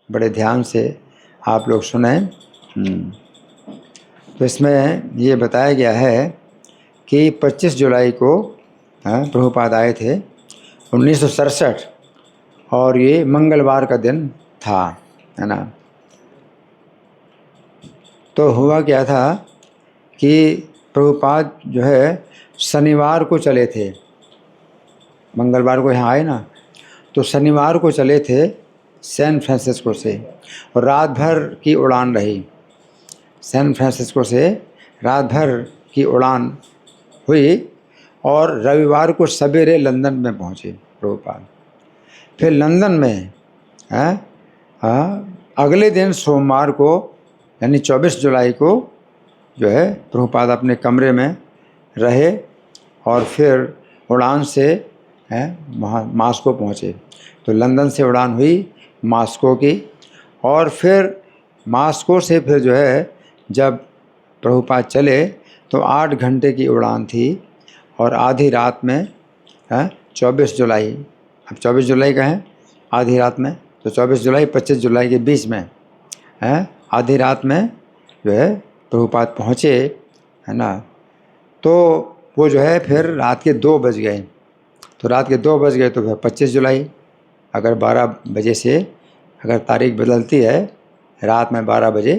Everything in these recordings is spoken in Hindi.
बड़े ध्यान से आप लोग सुने। तो इसमें ये बताया गया है कि 25 जुलाई को प्रभुपाद आए थे 1967, और ये मंगलवार का दिन था, है ना। तो हुआ क्या था कि प्रभुपाद जो है शनिवार को चले थे, मंगलवार को यहाँ आए ना, तो शनिवार को चले थे सैन फ्रांसिस्को से, और रात भर की उड़ान रही। सैन फ्रांसिस्को से रात भर की उड़ान हुई, और रविवार को सवेरे लंदन में पहुँचे प्रभुपाद। फिर लंदन में अगले दिन सोमवार को यानी 24 जुलाई को जो है प्रभुपाद अपने कमरे में रहे, और फिर उड़ान से वहाँ मास्को पहुँचे। तो लंदन से उड़ान हुई मास्को की, और फिर मास्को से फिर जो है जब प्रभुपाद चले तो 8 घंटे की उड़ान थी, और आधी रात में 24 जुलाई, अब 24 जुलाई का है आधी रात में, तो 24 जुलाई 25 जुलाई के बीच में आधी रात में जो है प्रभुपाद पहुँचे, है ना। तो वो जो है फिर रात के 2 बज गए। तो रात के 2 बज गए तो फिर 25 जुलाई, अगर 12 बजे से अगर तारीख बदलती है रात में 12 बजे,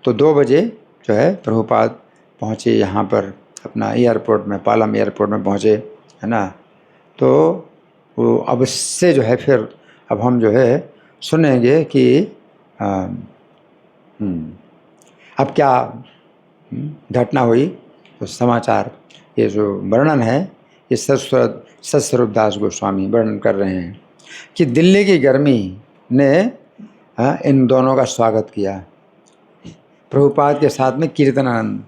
तो 2 बजे जो है प्रभुपाद पहुँचे यहाँ पर अपना एयरपोर्ट में, पालम एयरपोर्ट में पहुँचे, है ना। तो वो अब इससे जो है फिर अब हम जो है सुनेंगे कि अब क्या घटना हुई। तो समाचार, ये जो वर्णन है ये सतस्वरूप दास गोस्वामी वर्णन कर रहे हैं कि दिल्ली की गर्मी ने इन दोनों का स्वागत किया। प्रभुपाद के साथ में कीर्तनानंद,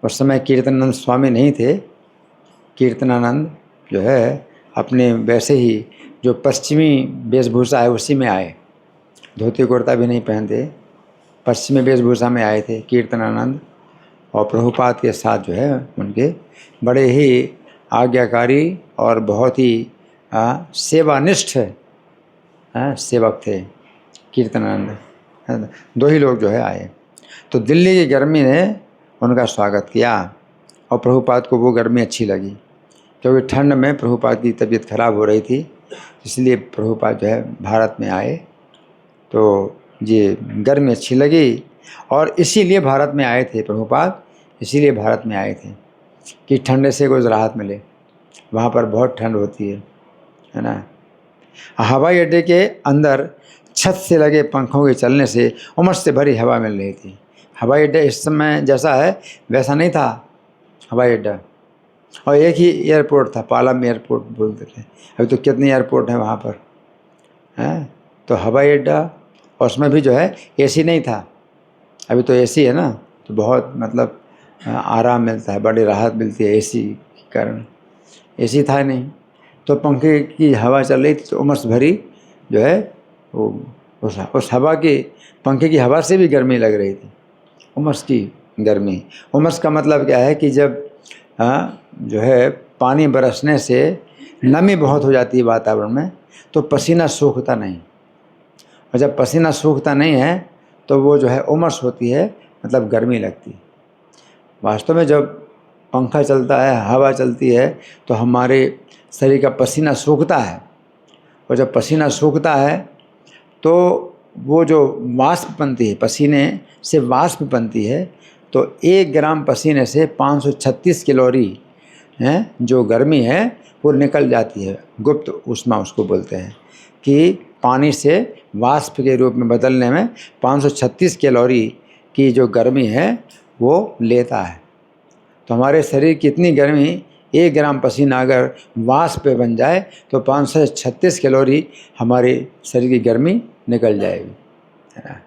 उस समय कीर्तनानंद स्वामी नहीं थे। कीर्तनानंद जो है अपने वैसे ही जो पश्चिमी वेशभूषा है उसी में आए, धोती कुर्ता भी नहीं पहनते, पश्चिमी वेशभूषा में आए थे कीर्तनानंद। और प्रभुपाद के साथ जो है उनके बड़े ही आज्ञाकारी और बहुत ही सेवानिष्ठ सेवक थे कीर्तनानंद। 2 ही लोग जो है आए। तो दिल्ली की गर्मी ने उनका स्वागत किया, और प्रभुपाद को वो गर्मी अच्छी लगी, क्योंकि ठंड में प्रभुपाद की तबीयत खराब हो रही थी, इसलिए प्रभुपाद जो है भारत में आए। तो ये गर्मी अच्छी लगी, और इसीलिए भारत में आए थे प्रभुपाद, इसीलिए भारत में आए थे कि ठंड से कुछ राहत मिले। वहाँ पर बहुत ठंड होती है ना। हवाई अड्डे के अंदर छत से लगे पंखों के चलने से उमस से भरी हवा मिल रही थी। हवाई अड्डा इस समय जैसा है वैसा नहीं था हवाई अड्डा, और एक ही एयरपोर्ट था, पालम एयरपोर्ट बोलते थे। अभी तो कितने एयरपोर्ट हैं वहाँ पर, हैं। तो हवाई अड्डा, और उसमें भी जो है एसी नहीं था। अभी तो एसी है ना, तो बहुत मतलब आराम मिलता है, बड़ी राहत मिलती है एसी के कारण। एसी था नहीं, तो पंखे की हवा चल रही थी, तो उमस भरी जो है वो उस हवा की, पंखे की हवा से भी गर्मी लग रही थी, उमस की गर्मी। उमस का मतलब क्या है कि जब जो है पानी बरसने से नमी बहुत हो जाती है वातावरण में, तो पसीना सूखता नहीं, और जब पसीना सूखता नहीं है तो वो जो है उमस होती है, मतलब गर्मी लगती है। वास्तव में जब पंखा चलता है, हवा चलती है, तो हमारे शरीर का पसीना सूखता है, और जब पसीना सूखता है तो वो जो वाष्प बनती है, पसीने से वाष्प बनती है, तो 1 ग्राम पसीने से 536 कैलोरी जो गर्मी है वो निकल जाती है। गुप्त ऊष्मा उसको बोलते हैं, कि पानी से वाष्प के रूप में बदलने में 536 कैलोरी की जो गर्मी है वो लेता है। तो हमारे शरीर की इतनी गर्मी 1 ग्राम पसीना अगर वाष्प पे बन जाए तो 536 कैलोरी हमारे शरीर की गर्मी निकल जाएगी, है ना।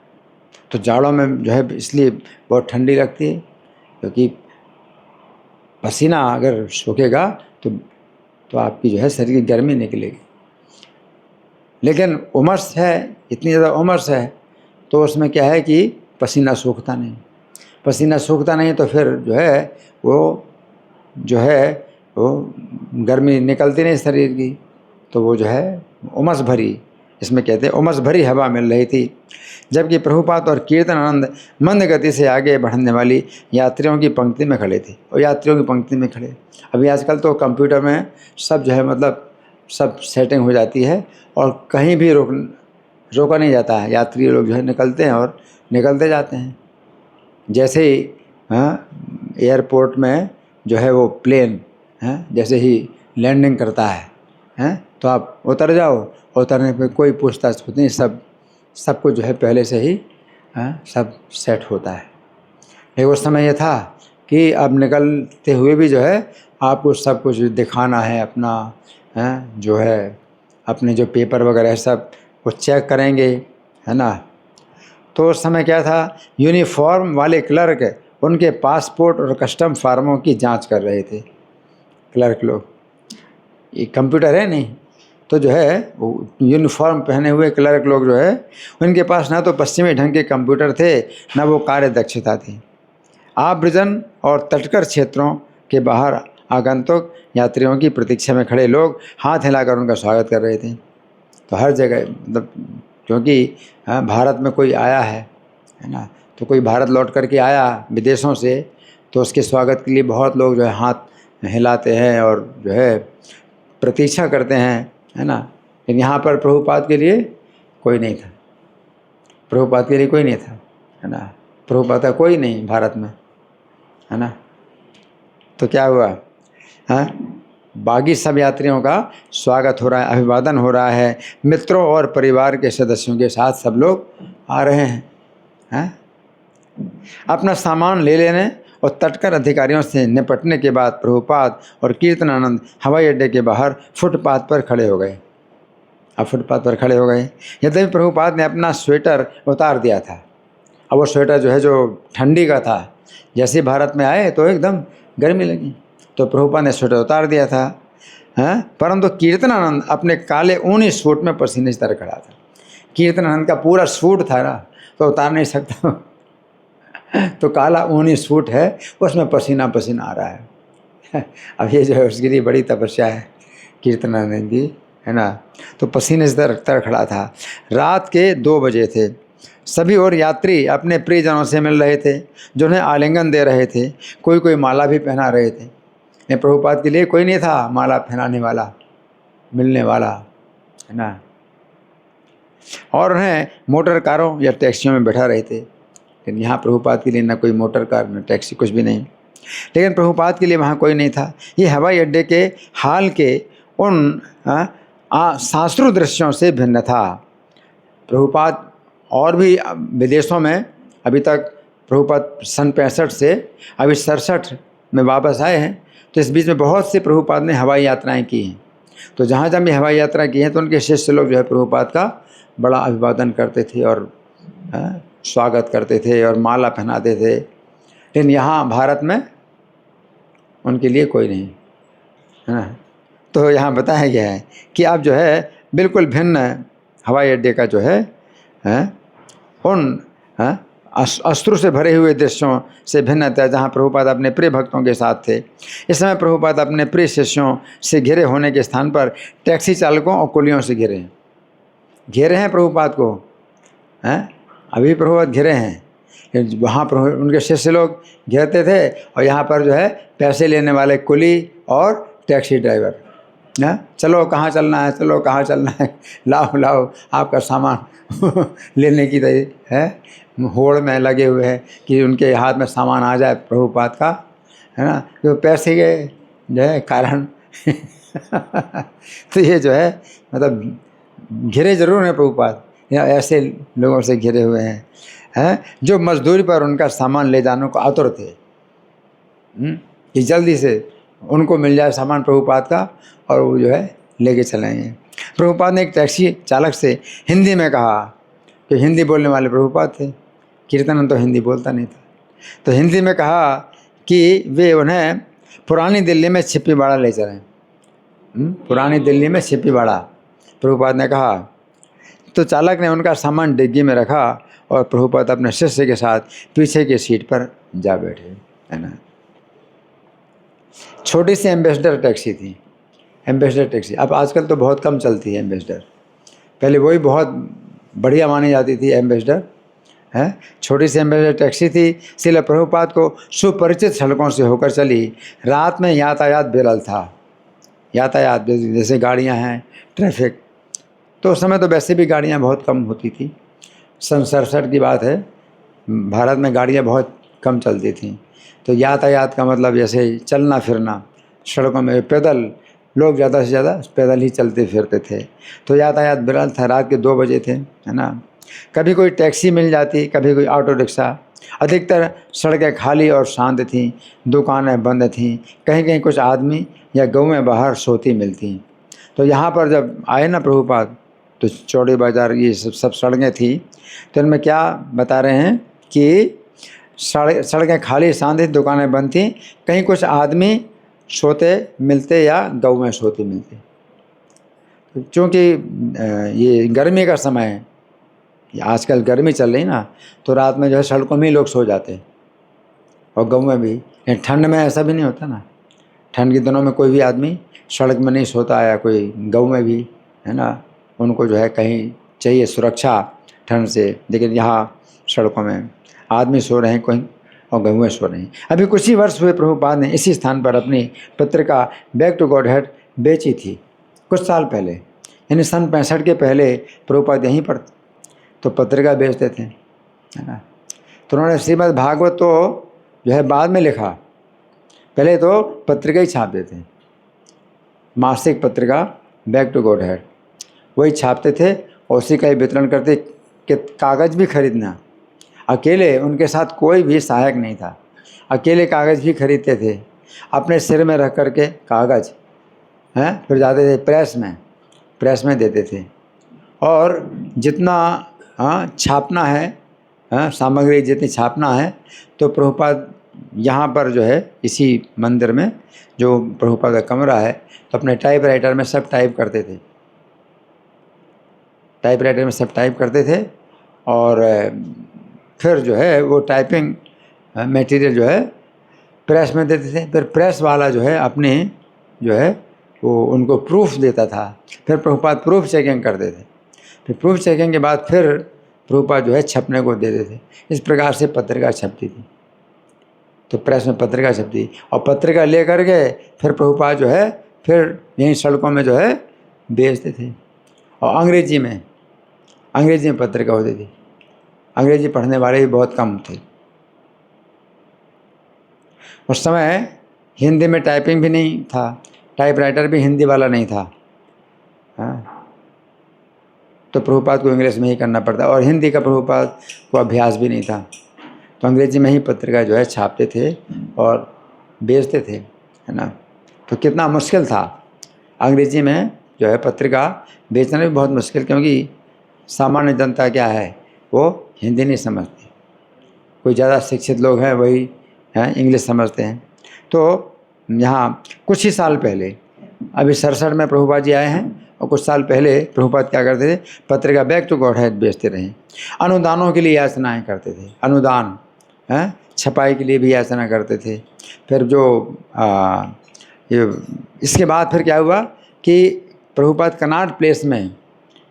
तो जाड़ों में जो है इसलिए बहुत ठंडी लगती है, क्योंकि पसीना अगर सूखेगा तो आपकी जो है शरीर की गर्मी निकलेगी। लेकिन उमस है, इतनी ज़्यादा उमस है, तो उसमें क्या है कि पसीना सूखता नहीं। पसीना सूखता नहीं तो फिर जो है वो गर्मी निकलती नहीं शरीर की, तो वो जो है उमस भरी इसमें कहते हैं उमस भरी हवा मिल रही थी, जबकि प्रभुपाद और कीर्तनानंद मंद गति से आगे बढ़ने वाली यात्रियों की पंक्ति में खड़े थे। और यात्रियों की पंक्ति में खड़े, अभी आजकल तो कंप्यूटर में सब जो है मतलब सब सेटिंग हो जाती है और कहीं भी रोका नहीं जाता है। यात्री लोग जो है निकलते हैं और निकलते जाते हैं। जैसे ही एयरपोर्ट में जो है वो प्लेन जैसे ही लैंडिंग करता है तो आप उतर जाओ, उतरने पे कोई पूछताछ होती नहीं, सब कुछ जो है पहले से ही सब सेट होता है। एक उस समय ये था कि अब निकलते हुए भी जो है आपको सब कुछ दिखाना है अपना, जो है अपने जो पेपर वगैरह सब वो चेक करेंगे, है ना। तो उस समय क्या था, यूनिफॉर्म वाले क्लर्क उनके पासपोर्ट और कस्टम फार्मों की जांच कर रहे थे। क्लर्क लोग, ये कंप्यूटर है नहीं तो जो है वो यूनिफॉर्म पहने हुए क्लर्क लोग जो है उनके पास ना तो पश्चिमी ढंग के कंप्यूटर थे, ना वो कार्य दक्षता थी। आव्रजन और तटकर क्षेत्रों के बाहर आगंतुक यात्रियों की प्रतीक्षा में खड़े लोग हाथ हिलाकर उनका स्वागत कर रहे थे। तो हर जगह मतलब क्योंकि भारत में कोई आया है ना, तो कोई भारत लौट करके आया विदेशों से, तो उसके स्वागत के लिए बहुत लोग जो है हाथ हिलाते हैं और जो है प्रतीक्षा करते हैं, है ना। लेकिन यहाँ पर प्रभुपाद के लिए कोई नहीं था, प्रभुपाद के लिए कोई नहीं था, है ना। प्रभुपाद का कोई नहीं भारत में, है ना। तो क्या हुआ, बाकी सब यात्रियों का स्वागत हो रहा है, अभिवादन हो रहा है, मित्रों और परिवार के सदस्यों के साथ सब लोग आ रहे हैं। अपना सामान ले लेने और तटकर अधिकारियों से निपटने के बाद प्रभुपाद और कीर्तनानंद हवाई अड्डे के बाहर फुटपाथ पर खड़े हो गए। अब फुटपाथ पर खड़े हो गए, यद्यपि प्रभुपाद ने अपना स्वेटर उतार दिया था। अब वो स्वेटर जो है जो ठंडी का था, जैसे भारत में आए तो एकदम गर्मी लगी, तो प्रभुपाद ने स्वेटर उतार दिया था। परंतु कीर्तनानंद अपने काले ऊनी सूट में पसीने से तर खड़ा था। कीर्तनानंद का पूरा सूट था ना, तो उतार नहीं सकता तो काला ऊनी सूट है, उसमें पसीना पसीना आ रहा है अब ये जो है उसके लिए बड़ी तपस्या है कीर्तनानंद की, है ना। तो पसीने से तर खड़ा था। रात के 2 बजे थे। सभी और यात्री अपने प्रियजनों से मिल रहे थे, जो उन्हें आलिंगन दे रहे थे। कोई कोई माला भी पहना रहे थे। ये प्रभुपाद के लिए कोई नहीं था माला पहनाने वाला, मिलने वाला, है ना। और उन्हें मोटर कारों या टैक्सियों में बैठा रहे थे। लेकिन यहाँ प्रभुपाद के लिए ना कोई मोटर कार न टैक्सी, कुछ भी नहीं। लेकिन प्रभुपाद के लिए वहाँ कोई नहीं था। ये हवाई अड्डे के हाल के उन शास्त्रीय दृश्यों से भिन्न था। प्रभुपाद और भी विदेशों में अभी तक, प्रभुपाद सन 65 से अभी 67 में वापस आए हैं, तो इस बीच में बहुत से प्रभुपाद ने हवाई यात्राएं की हैं। तो जहाँ जहाँ भी हवाई यात्रा की हैं तो उनके शिष्य लोग जो है प्रभुपाद का बड़ा अभिवादन करते थे और स्वागत करते थे और माला पहनाते थे। लेकिन यहाँ भारत में उनके लिए कोई नहीं, है ना। तो यहाँ बताया गया है कि अब जो है बिल्कुल भिन्न हवाई अड्डे का जो है उन अश्रु से भरे हुए दृश्यों से भिन्न था, जहाँ प्रभुपाद अपने प्रिय भक्तों के साथ थे। इस समय प्रभुपाद अपने प्रिय शिष्यों से घिरे होने के स्थान पर टैक्सी चालकों और कुलियों से घिरे हैं प्रभुपाद को, अभी प्रभुपाद घिरे हैं। वहाँ उनके शिष्य लोग घेरते थे और यहाँ पर जो है पैसे लेने वाले कुली और टैक्सी ड्राइवर, चलो कहाँ चलना है, चलो कहाँ चलना है, लाओ आपका सामान लेने की है होड़ में लगे हुए हैं कि उनके हाथ में सामान आ जाए प्रभुपाद का, है ना। तो पैसे के जो है कारण तो ये जो है मतलब घिरे जरूर हैं प्रभुपाद, या ऐसे लोगों से घिरे हुए हैं जो मजदूरी पर उनका सामान ले जाने को आतुर थे कि जल्दी से उनको मिल जाए सामान प्रभुपाद का और वो जो है लेके चलेंगे। प्रभुपाद ने एक टैक्सी चालक से हिंदी में कहा, कि हिंदी बोलने वाले प्रभुपाद थे, कीर्तनानंद तो हिंदी बोलता नहीं था, तो हिंदी में कहा कि वे उन्हें पुरानी दिल्ली में छिप्पीवाड़ा ले चलें। पुरानी दिल्ली में छिप्पीवाड़ा प्रभुपाद ने कहा। तो चालक ने उनका सामान डिग्गी में रखा और प्रभुपाद अपने शिष्य के साथ पीछे की सीट पर जा बैठे, है ना। छोटी सी एम्बेसडर टैक्सी थी, एम्बेसडर टैक्सी। अब आजकल तो बहुत कम चलती है एम्बेसडर, पहले वही बहुत बढ़िया मानी जाती थी एम्बेसडर है। छोटी सी एम्बेसडर टैक्सी थी। श्रील प्रभुपाद को सुपरिचित सड़कों से होकर चली। रात में यातायात बेरल था। यातायात जैसे गाड़ियां हैं, ट्रैफिक, तो उस समय तो वैसे भी गाड़ियां बहुत कम होती थी। सन 67 की बात है, भारत में गाड़ियां बहुत कम चलती थीं। तो यातायात का मतलब जैसे चलना फिरना, सड़कों में पैदल, लोग ज़्यादा से ज़्यादा पैदल ही चलते फिरते थे। तो यातायात बिरल था। रात के 2 बजे थे, है ना। कभी कोई टैक्सी मिल जाती, कभी कोई ऑटो रिक्शा। अधिकतर सड़कें खाली और शांत थीं, दुकानें बंद थीं। कहीं कहीं कुछ आदमी या गऊँ बाहर सोती मिलती। तो यहाँ पर जब आए ना प्रभुपाद, तो चौड़ी बाज़ार ये सब सड़कें थी। तो इनमें क्या बता रहे हैं कि सड़कें खाली शांत थी, दुकानें बंद थीं। कहीं कुछ आदमी सोते मिलते या गऊ में सोते मिलते। क्योंकि ये गर्मी का समय है, आजकल गर्मी चल रही ना, तो रात में जो है सड़कों में ही लोग सो जाते हैं और गऊ में भी। ठंड में ऐसा भी नहीं होता ना। ठंड के दिनों में कोई भी आदमी सड़क में नहीं सोता, या कोई गऊ में भी, है ना। उनको जो है कहीं चाहिए सुरक्षा ठंड से, लेकिन यहाँ सड़कों में आदमी सो रहे हैं कहीं और गऊ में सो रहे हैं। अभी कुछ ही वर्ष हुए प्रभुपाद ने इसी स्थान पर अपनी पत्रिका बैक टू गॉडहेड बेची थी, कुछ साल पहले, यानी सन 65 के पहले प्रभुपाद यहीं पर तो पत्रिका बेचते थे, है ना। तो उन्होंने श्रीमद् भागवत तो जो है बाद में लिखा, पहले तो पत्रिका ही छापते थे, मासिक पत्रिका बैक टू गॉडहेड वही छापते थे और उसी का ही वितरण करते। कि कागज़ भी खरीदना अकेले, उनके साथ कोई भी सहायक नहीं था, अकेले कागज़ भी खरीदते थे, अपने सिर में रख करके कागज़ हैं, फिर जाते थे प्रेस में देते थे। और जितना छापना है, सामग्री जितनी छापना है, तो प्रभुपाद यहाँ पर जो है इसी मंदिर में जो प्रभुपाद का कमरा है, तो अपने टाइपराइटर में सब टाइप करते थे, टाइपराइटर में सब टाइप करते थे। और फिर जो है वो टाइपिंग मटेरियल जो है प्रेस में देते थे। फिर प्रेस वाला जो है अपने जो है वो उनको प्रूफ देता था। फिर प्रभुपाद प्रूफ चेकिंग करते थे। फिर प्रूफ चेकिंग के बाद फिर प्रभुपाद जो है छपने को देते थे। इस प्रकार से पत्रिका छपती थी। तो प्रेस में पत्रिका छपती और पत्रिका ले करके फिर प्रभुपाद जो है फिर यहीं सड़कों में जो है बेचते थे। और अंग्रेजी में पत्रिका होती थी। अंग्रेजी पढ़ने वाले भी बहुत कम थे उस समय। हिंदी में टाइपिंग भी नहीं था, टाइपराइटर भी हिंदी वाला नहीं था, तो प्रभुपाद को इंग्लिश में ही करना पड़ता, और हिंदी का प्रभुपाद को अभ्यास भी नहीं था। तो अंग्रेजी में ही पत्रिका जो है छापते थे और बेचते थे, है ना। तो कितना मुश्किल था अंग्रेजी में जो है पत्रिका बेचना भी बहुत मुश्किल, क्योंकि सामान्य जनता क्या है वो हिंदी नहीं समझती। कोई ज़्यादा शिक्षित लोग हैं वही हैं इंग्लिश समझते हैं। तो यहाँ कुछ ही साल पहले, अभी 67 में प्रभुपाद जी आए हैं, और कुछ साल पहले प्रभुपाद क्या करते थे, पत्रिका बैक टू गॉडहेड बेचते रहे। अनुदानों के लिए याचनाएँ करते थे, अनुदान हैं, छपाई के लिए भी याचना करते थे। फिर जो इसके बाद फिर क्या हुआ कि प्रभुपाद कनॉट प्लेस में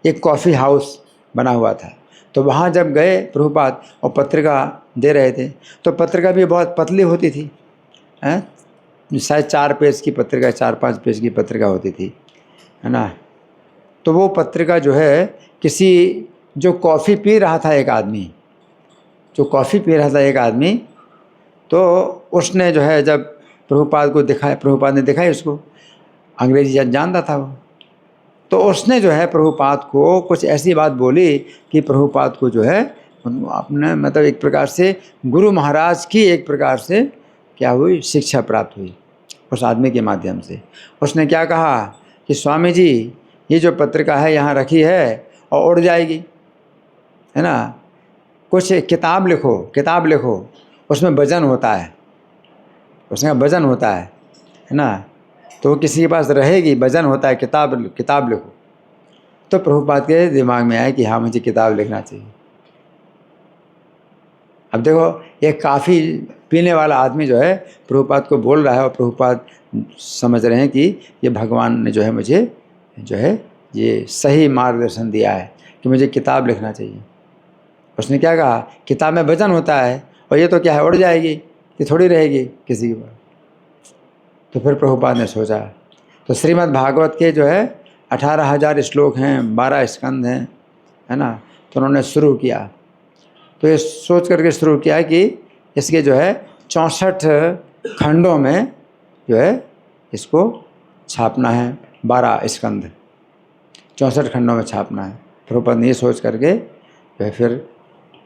एक कॉफ़ी हाउस बना हुआ था। तो वहाँ जब गए प्रभुपाद और पत्रिका दे रहे थे, तो पत्रिका भी बहुत पतली होती थी, शायद 4 पेज की पत्रिका, 4-5 पेज की पत्रिका होती थी, है ना। तो वो पत्रिका जो है किसी जो कॉफ़ी पी रहा था एक आदमी, तो उसने जो है जब प्रभुपाद को दिखाया, प्रभुपाद ने दिखाई उसको, अंग्रेजी जानता था वो, तो उसने जो है प्रभुपाद को कुछ ऐसी बात बोली कि प्रभुपाद को जो है अपने मतलब एक प्रकार से गुरु महाराज की एक प्रकार से क्या हुई, शिक्षा प्राप्त हुई उस आदमी के माध्यम से। उसने क्या कहा कि स्वामी जी ये जो पत्रिका है यहाँ रखी है और उड़ जाएगी, है ना, कुछ किताब लिखो उसमें वजन होता है, उसमें वजन होता है ना, तो किसी के पास रहेगी, वजन होता है, किताब लिखो। तो प्रभुपाद के दिमाग में आया कि हाँ मुझे किताब लिखना चाहिए। अब देखो एक काफ़ी पीने वाला आदमी जो है प्रभुपाद को बोल रहा है, और प्रभुपाद समझ रहे हैं कि ये भगवान ने जो है मुझे जो है ये सही मार्गदर्शन दिया है कि मुझे किताब लिखना चाहिए। उसने क्या कहा, किताब में वजन होता है और ये तो क्या है, उड़ जाएगी, ये थोड़ी रहेगी किसी के पास। तो फिर प्रभुपाद ने सोचा, तो श्रीमद् भागवत के जो है 18,000 श्लोक हैं, 12 स्कंद हैं, है ना। तो उन्होंने शुरू किया, तो ये सोच करके शुरू किया कि इसके जो है 64 खंडों में जो है इसको छापना है, 12 स्कंद 64 खंडों में छापना है। प्रभुपाद ने ये सोच करके जो है फिर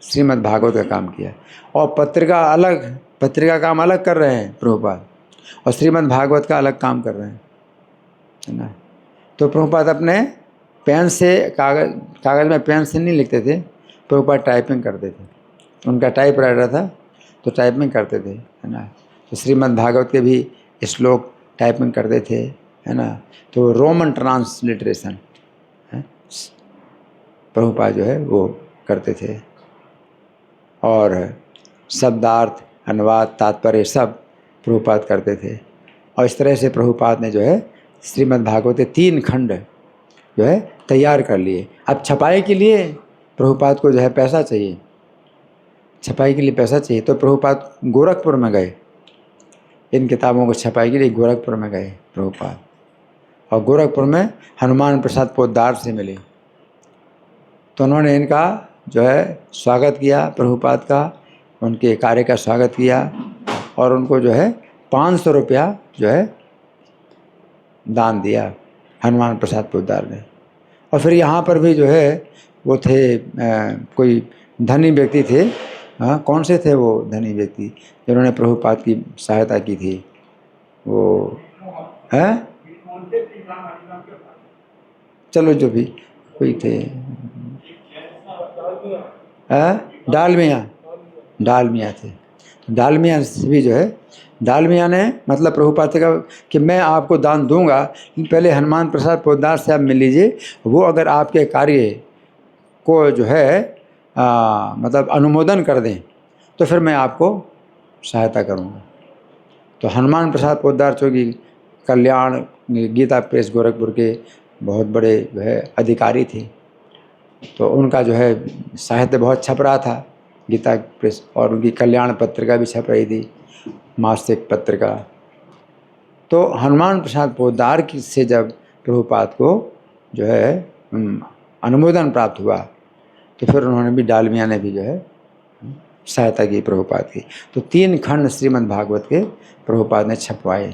श्रीमद् भागवत का काम किया। और पत्रिका काम अलग कर रहे हैं प्रभुपाद, और श्रीमद् भागवत का अलग काम कर रहे हैं, है ना। तो प्रभुपाद अपने पेन से कागज़ में पेन से नहीं लिखते थे, प्रभुपाद टाइपिंग करते थे। उनका टाइप राइटर था, तो टाइपिंग करते थे, है ना। तो श्रीमद् भागवत के भी श्लोक टाइपिंग करते थे, है ना। तो रोमन ट्रांसलिटरेशन प्रभुपाद जो है वो करते थे, और शब्दार्थ, अनुवाद, तात्पर्य सब प्रभुपाद करते थे। और इस तरह से प्रभुपाद ने जो है श्रीमद् भागवत के 3 खंड जो है तैयार कर लिए। अब छपाई के लिए प्रभुपाद को जो है पैसा चाहिए, छपाई के लिए पैसा चाहिए, तो प्रभुपाद गोरखपुर में गए। इन किताबों को छपाई के लिए गोरखपुर में गए प्रभुपाद, और गोरखपुर में हनुमान प्रसाद पोद्दार से मिले। तो उन्होंने इनका जो है स्वागत किया, प्रभुपाद का, उनके कार्य का स्वागत किया, और उनको जो है 500 रुपया जो है दान दिया हनुमान प्रसाद पोद्दार ने। और फिर यहाँ पर भी जो है वो थे कोई धनी व्यक्ति थे, हाँ, कौन से थे वो धनी व्यक्ति जिन्होंने प्रभुपाद की सहायता की थी, वो है, चलो जो भी कोई थे, डालमिया थे। डालमिया से भी जो है, डालमिया ने मतलब प्रभुपाद से कहा कि मैं आपको दान दूंगा, पहले हनुमान प्रसाद पोद्दार से आप मिल लीजिए, वो अगर आपके कार्य को जो है मतलब अनुमोदन कर दें तो फिर मैं आपको सहायता करूंगा। तो हनुमान प्रसाद पोद्दार चूँकि कल्याण गीता प्रेस गोरखपुर के बहुत बड़े जो है अधिकारी थे, तो उनका जो है साहित्य बहुत छप रहा था गीता प्रेस, और उनकी कल्याण पत्रिका भी छप रही थी, मासिक पत्रिका। तो हनुमान प्रसाद पोद्दार की से जब प्रभुपाद को जो है अनुमोदन प्राप्त हुआ, तो फिर उन्होंने भी, डालमिया ने भी जो है सहायता की प्रभुपाद की। तो 3 खंड श्रीमद् भागवत के प्रभुपाद ने छपवाए।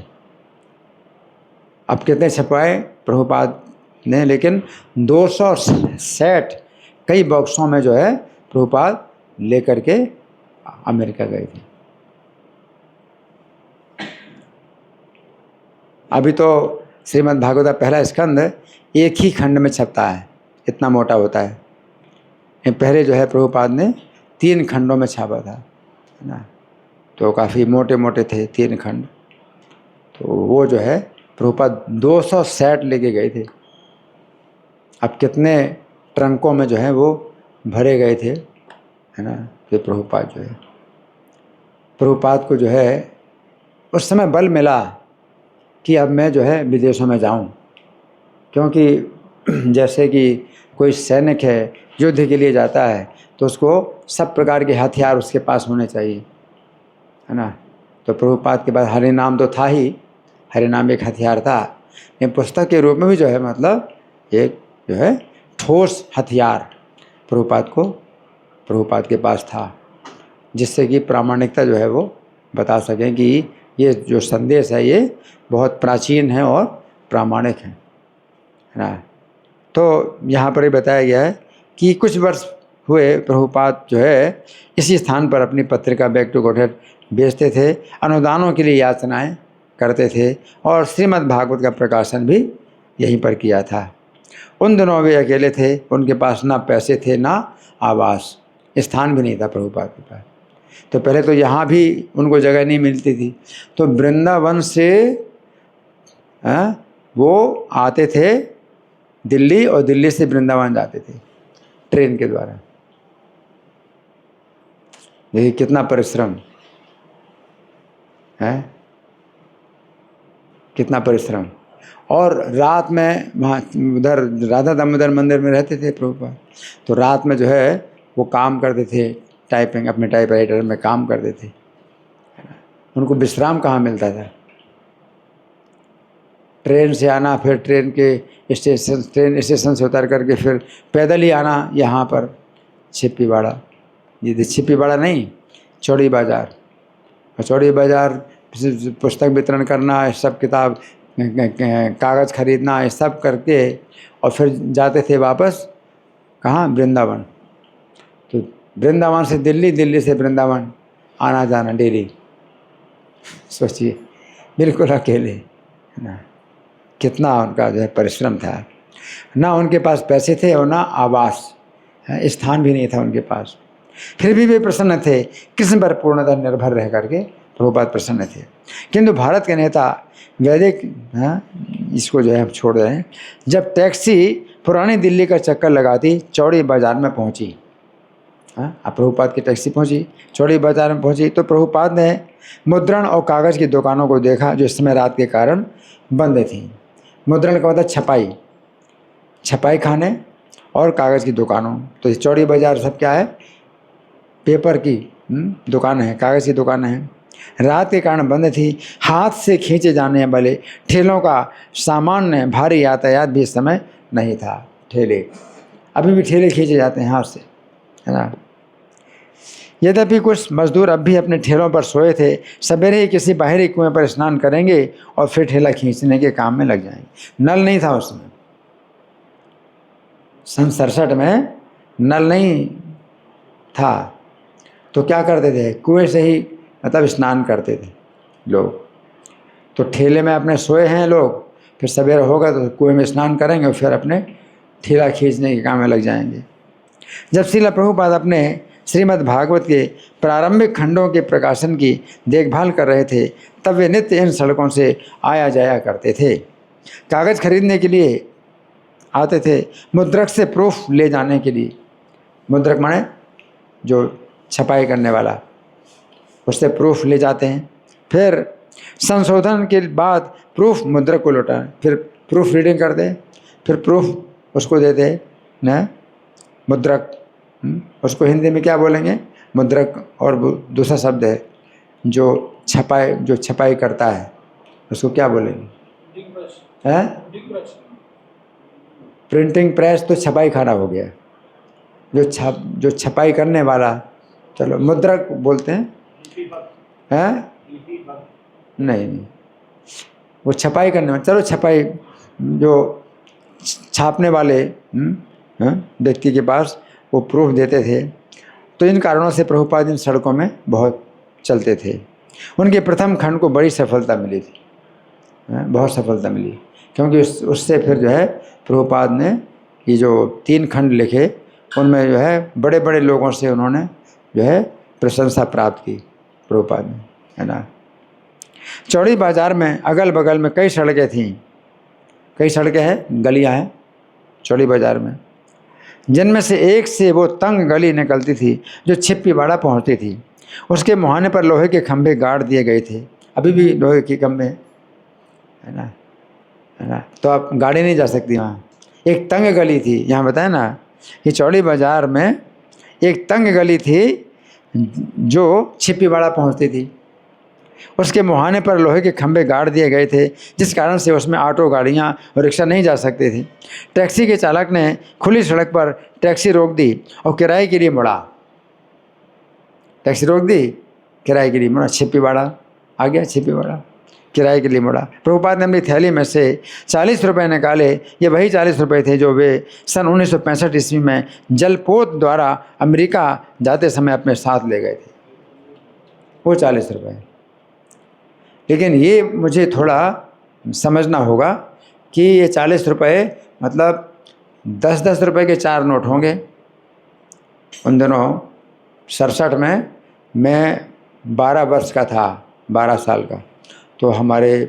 अब कितने छपवाए प्रभुपाद ने, लेकिन 260 कई बॉक्सों में जो है प्रभुपाद लेकर के अमेरिका गए थे। अभी तो श्रीमद् भागवत का पहला स्कंद एक ही खंड में छपता है, इतना मोटा होता है। पहले जो है प्रभुपाद ने 3 खंडों में छापा था, है ना। तो काफ़ी मोटे मोटे थे 3 खंड। तो वो जो है प्रभुपाद 260 लेके गए थे। अब कितने ट्रंकों में जो है वो भरे गए थे, है ना। तो प्रभुपाद जो है, प्रभुपाद को जो है उस समय बल मिला कि अब मैं जो है विदेशों में जाऊं, क्योंकि जैसे कि कोई सैनिक है युद्ध के लिए जाता है तो उसको सब प्रकार के हथियार उसके पास होने चाहिए, है ना। तो प्रभुपाद के पास हरिनाम तो था ही, हरिनाम एक हथियार था, ये पुस्तक के रूप में भी जो है मतलब एक जो है ठोस हथियार प्रभुपाद के पास था, जिससे कि प्रामाणिकता जो है वो बता सकें कि ये जो संदेश है ये बहुत प्राचीन है और प्रामाणिक है ना। तो यहाँ पर ही बताया गया है कि कुछ वर्ष हुए प्रभुपाद जो है इसी स्थान पर अपनी पत्रिका बैक टू गॉडहेड बेचते थे, अनुदानों के लिए याचनाएं करते थे, और श्रीमद् भागवत का प्रकाशन भी यहीं पर किया था। उन दिनों वे अकेले थे, उनके पास ना पैसे थे ना आवास, स्थान भी नहीं था प्रभुपाद के पास। तो पहले तो यहाँ भी उनको जगह नहीं मिलती थी, तो वृंदावन से वो आते थे दिल्ली, और दिल्ली से वृंदावन जाते थे ट्रेन के द्वारा। देखिए कितना परिश्रम है, कितना परिश्रम। और रात में वहाँ उधर राधा दामोदर मंदिर में रहते थे प्रभुपाद। तो रात में जो है वो काम करते थे, टाइपिंग अपने टाइपराइटर में काम करते थे। उनको विश्राम कहाँ मिलता था। ट्रेन से आना, फिर ट्रेन स्टेशन से उतर करके फिर पैदल ही आना यहाँ पर छिप्पीवाड़ा, ये छिप्पीवाड़ा नहीं, चौड़ी बाज़ार। और चौड़ी बाज़ार पुस्तक वितरण करना, ये सब किताब कागज़ खरीदना, ये सब करके और फिर जाते थे वापस कहाँ, वृंदावन। तो वृंदावन से दिल्ली, दिल्ली से वृंदावन आना जाना डेली। सोचिए, बिल्कुल अकेले, है ना। कितना उनका जो है परिश्रम था। ना उनके पास पैसे थे और ना आवास, स्थान भी नहीं था उनके पास। फिर भी वे प्रसन्न थे, कृष्ण पर पूर्णतः निर्भर रह करके प्रभुपाद प्रसन्न थे। किंतु भारत के नेता वैदिक, इसको जो है हम छोड़ रहे हैं। जब टैक्सी पुरानी दिल्ली का चक्कर लगाती चौड़ी बाज़ार में पहुंची, अब प्रभुपाद की टैक्सी पहुंची, चौड़ी बाज़ार में पहुंची, तो प्रभुपाद ने मुद्रण और कागज़ की दुकानों को देखा जो इस समय रात के कारण बंद थी। मुद्रण का मतलब छपाई, छपाई खाने और कागज़ की दुकानों। तो चौड़ी बाज़ार सब क्या है, पेपर की दुकानें हैं, कागज़ की दुकानें हैं। रात के कारण बंद थी। हाथ से खींचे जाने वाले ठेलों का सामान्य भारी यातायात भी इस समय नहीं था। ठेले, अभी भी ठेले खींचे जाते हैं हाथ से, है ना। यद्यपि कुछ मजदूर अब भी अपने ठेलों पर सोए थे। सवेरे ही किसी बाहरी कुएं पर स्नान करेंगे और फिर ठेला खींचने के काम में लग जाएंगे। नल नहीं था उसमें, सन 67 में नल नहीं था, तो क्या करते थे, कुएं से ही मतलब स्नान करते थे लोग। तो ठेले में अपने सोए हैं लोग, फिर सवेरे होगा तो कुएं में स्नान करेंगे और फिर अपने ठेला खींचने के काम में लग जाएंगे। जब श्रील प्रभुपाद अपने श्रीमद् भागवत के प्रारंभिक खंडों के प्रकाशन की देखभाल कर रहे थे, तब वे नित्य इन सड़कों से आया जाया करते थे। कागज़ खरीदने के लिए आते थे, मुद्रक से प्रूफ ले जाने के लिए। मुद्रक माने जो छपाई करने वाला, उससे प्रूफ ले जाते हैं। फिर संशोधन के बाद प्रूफ मुद्रक को लौटा, फिर प्रूफ रीडिंग करते, फिर प्रूफ उसको देते न मुद्रक। उसको हिंदी में क्या बोलेंगे, मुद्रक। और दूसरा शब्द है जो छपाई करता है, उसको क्या बोलेंगे, हैं? प्रिंटिंग प्रेस तो छपाई खाना हो गया। जो छपाई करने वाला, चलो मुद्रक बोलते हैं, हैं? नहीं, वो छपाई करने वाला, चलो छपाई, जो छापने वाले व्यक्ति के पास वो प्रूफ देते थे। तो इन कारणों से प्रभुपाद इन सड़कों में बहुत चलते थे। उनके प्रथम खंड को बड़ी सफलता मिली थी, बहुत सफलता मिली, क्योंकि उससे फिर जो है प्रभुपाद ने ये जो 3 खंड लिखे, उनमें जो है बड़े बड़े लोगों से उन्होंने जो है प्रशंसा प्राप्त की प्रभुपाद ने, है ना। चौड़ी बाज़ार में अगल बगल में कई सड़कें थीं, कई सड़कें हैं, गलियां हैं चौड़ी बाज़ार में, जिनमें से एक से वो तंग गली निकलती थी जो छिप्पीवाड़ा पहुंचती थी। उसके मुहाने पर लोहे के खंभे गाड़ दिए गए थे, अभी भी लोहे के खंभे, है ना, है ना। तो आप गाड़ी नहीं जा सकती वहाँ। एक तंग गली थी, यहाँ बताया ना कि चौड़ी बाज़ार में एक तंग गली थी जो छिप्पीवाड़ा पहुँचती थी। उसके मुहाने पर लोहे के खंभे गाड़ दिए गए थे, जिस कारण से उसमें ऑटो, गाड़ियाँ और रिक्शा नहीं जा सकते थे। टैक्सी के चालक ने खुली सड़क पर टैक्सी रोक दी और किराए के लिए मुड़ा। टैक्सी रोक दी, किराए के लिए मुड़ा, छिप्पीवाड़ा आ गया, छिप्पीवाड़ा किराए के लिए मुड़ा। प्रभुपाद ने अपनी थैली में से 40 रुपये निकाले। ये वही 40 रुपये थे जो वे सन 1965 ईस्वी में जलपोत द्वारा अमेरिका जाते समय अपने साथ ले गए थे, वो 40 रुपये। लेकिन ये मुझे थोड़ा समझना होगा कि ये 40 रुपये मतलब 10-10 रुपये के 4 नोट होंगे। उन दिनों 67 में मैं 12 वर्ष का था, 12 साल का। तो हमारे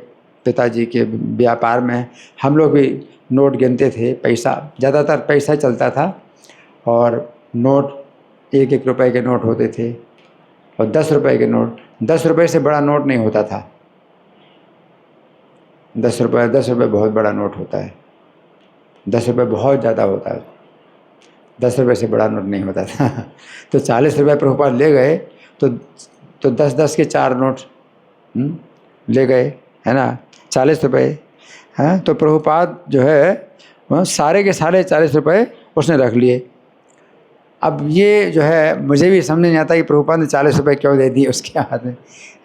पिताजी के व्यापार में हम लोग भी नोट गिनते थे। पैसा, ज़्यादातर पैसा चलता था और नोट 1-1 रुपये के नोट होते थे और 10 रुपये के नोट। 10 रुपये से बड़ा नोट नहीं होता था। 10 रुपये बहुत बड़ा नोट होता है। 10 रुपये बहुत ज़्यादा होता है, 10 रुपये से बड़ा नोट नहीं होता था। तो 40 रुपये प्रभुपाद ले गए तो 10-10 के 4 नोट ले गए, है ना, 40 रुपये हैं। तो प्रभुपाद जो है वह सारे के सारे 40 रुपये उसने रख लिए। अब ये जो है मुझे भी समझ नहीं आता कि प्रभुपाद ने 40 रुपये क्यों दे दिए उसके हाथ में,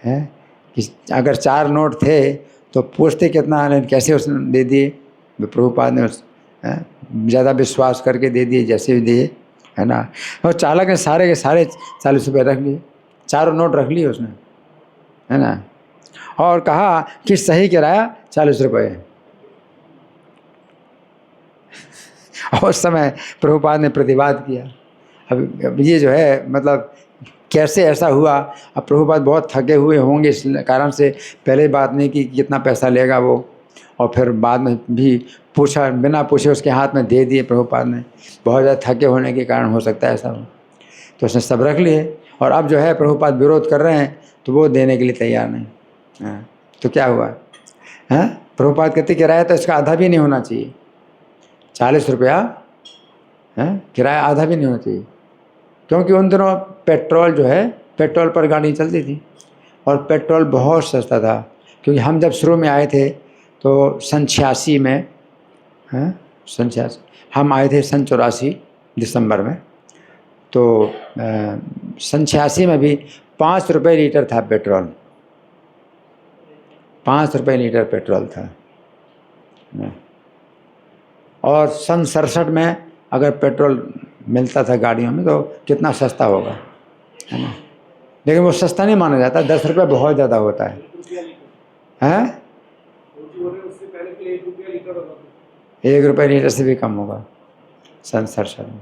हैं कि अगर 4 नोट थे तो पूछते कितना आने, कैसे उसने दे दिए। प्रभुपाद ने ज़्यादा विश्वास करके दे दिए, जैसे भी दिए, है ना। और चालक ने सारे के सारे 40 रुपये रख लिए, 4 नोट रख लिए उसने, है ना, और कहा कि सही किराया 40 रुपये है। और उस समय प्रभुपाद ने प्रतिवाद किया। अब ये जो है मतलब कैसे ऐसा हुआ। अब प्रभुपाद बहुत थके हुए होंगे, इस कारण से पहले बात नहीं की कितना पैसा लेगा वो, और फिर बाद में भी पूछा, बिना पूछे उसके हाथ में दे दिए प्रभुपाद ने। बहुत ज़्यादा थके होने के कारण हो सकता है ऐसा हो। तो उसने सब रख लिए, और अब जो है प्रभुपाद विरोध कर रहे हैं तो वो देने के लिए तैयार नहीं। हाँ, तो क्या हुआ, हैं, प्रभुपाद कहते किराया तो इसका आधा भी नहीं होना चाहिए, 40 रुपया है किराया, आधा भी नहीं होना चाहिए। क्योंकि उन दिनों पेट्रोल जो है, पेट्रोल पर गाड़ी चलती थी, और पेट्रोल बहुत सस्ता था। क्योंकि हम जब शुरू में आए थे तो सन 86 में, हैं, सन 86 हम आए थे, सन 84 दिसंबर में, तो सन 86 में भी 5 रुपये लीटर था पेट्रोल, 5 रुपये लीटर पेट्रोल था। और सन 67 में अगर पेट्रोल मिलता था गाड़ियों में तो कितना सस्ता होगा, है ना। लेकिन वो सस्ता नहीं माना जाता, 10 रुपये बहुत ज़्यादा होता है, हैं, 1 रुपये लीटर से भी कम होगा सन 67 में।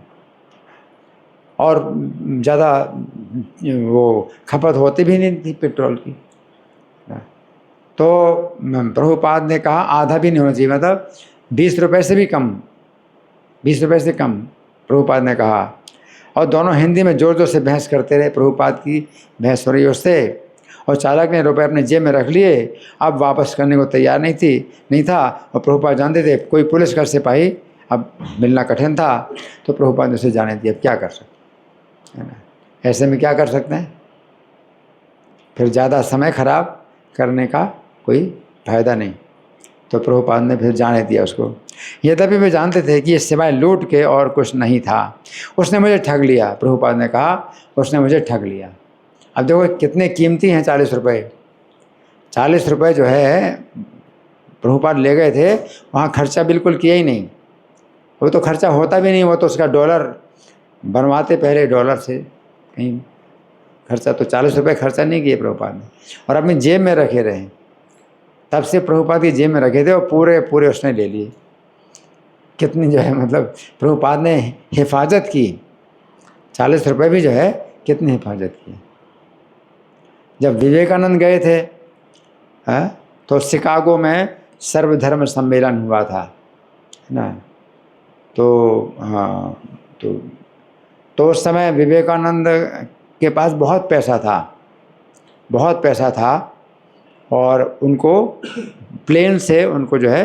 और ज़्यादा वो खपत होती भी नहीं थी पेट्रोल की। तो प्रभुपाद ने कहा आधा भी नहीं होना चाहिए, मतलब 20 रुपये से भी कम, 20 रुपये से कम प्रभुपाद ने कहा। और दोनों हिंदी में ज़ोर ज़ोर से बहस करते रहे, प्रभुपाद की बहस हो रही उससे, और चालक ने रुपये अपने जेब में रख लिए। अब वापस करने को तैयार नहीं था, और प्रभुपाद जानते थे कोई पुलिस का सिपाही अब मिलना कठिन था, तो प्रभुपाद ने उसे जाने दिया। अब क्या कर सकते, है ना, ऐसे में क्या कर सकते हैं, फिर ज़्यादा समय खराब करने का कोई फायदा नहीं। तो प्रभुपाद ने फिर जाने दिया उसको। यद्यपि वे जानते थे कि ये सिवाय लूट के और कुछ नहीं था। उसने मुझे ठग लिया, प्रभुपाद ने कहा, उसने मुझे ठग लिया। अब देखो कितने कीमती हैं 40 रुपये। 40 रुपये जो है प्रभुपाद ले गए थे, वहाँ खर्चा बिल्कुल किया ही नहीं। वो तो खर्चा होता भी नहीं, वो तो उसका डॉलर बनवाते पहले डॉलर से कहीं खर्चा, तो 40 रुपये खर्चा नहीं किए प्रभुपाद ने, और अपनी जेब में रखे रहे। तब से प्रभुपाद की जेब में रखे थे और पूरे उसने ले लिए। कितनी जो है मतलब प्रभुपाद ने हिफाजत की, 40 रुपये भी जो है कितनी हिफाजत की। जब विवेकानंद गए थे, तो शिकागो में सर्वधर्म सम्मेलन हुआ था, है ना। तो हाँ, तो उस समय विवेकानंद के पास बहुत पैसा था, और उनको प्लेन से उनको जो है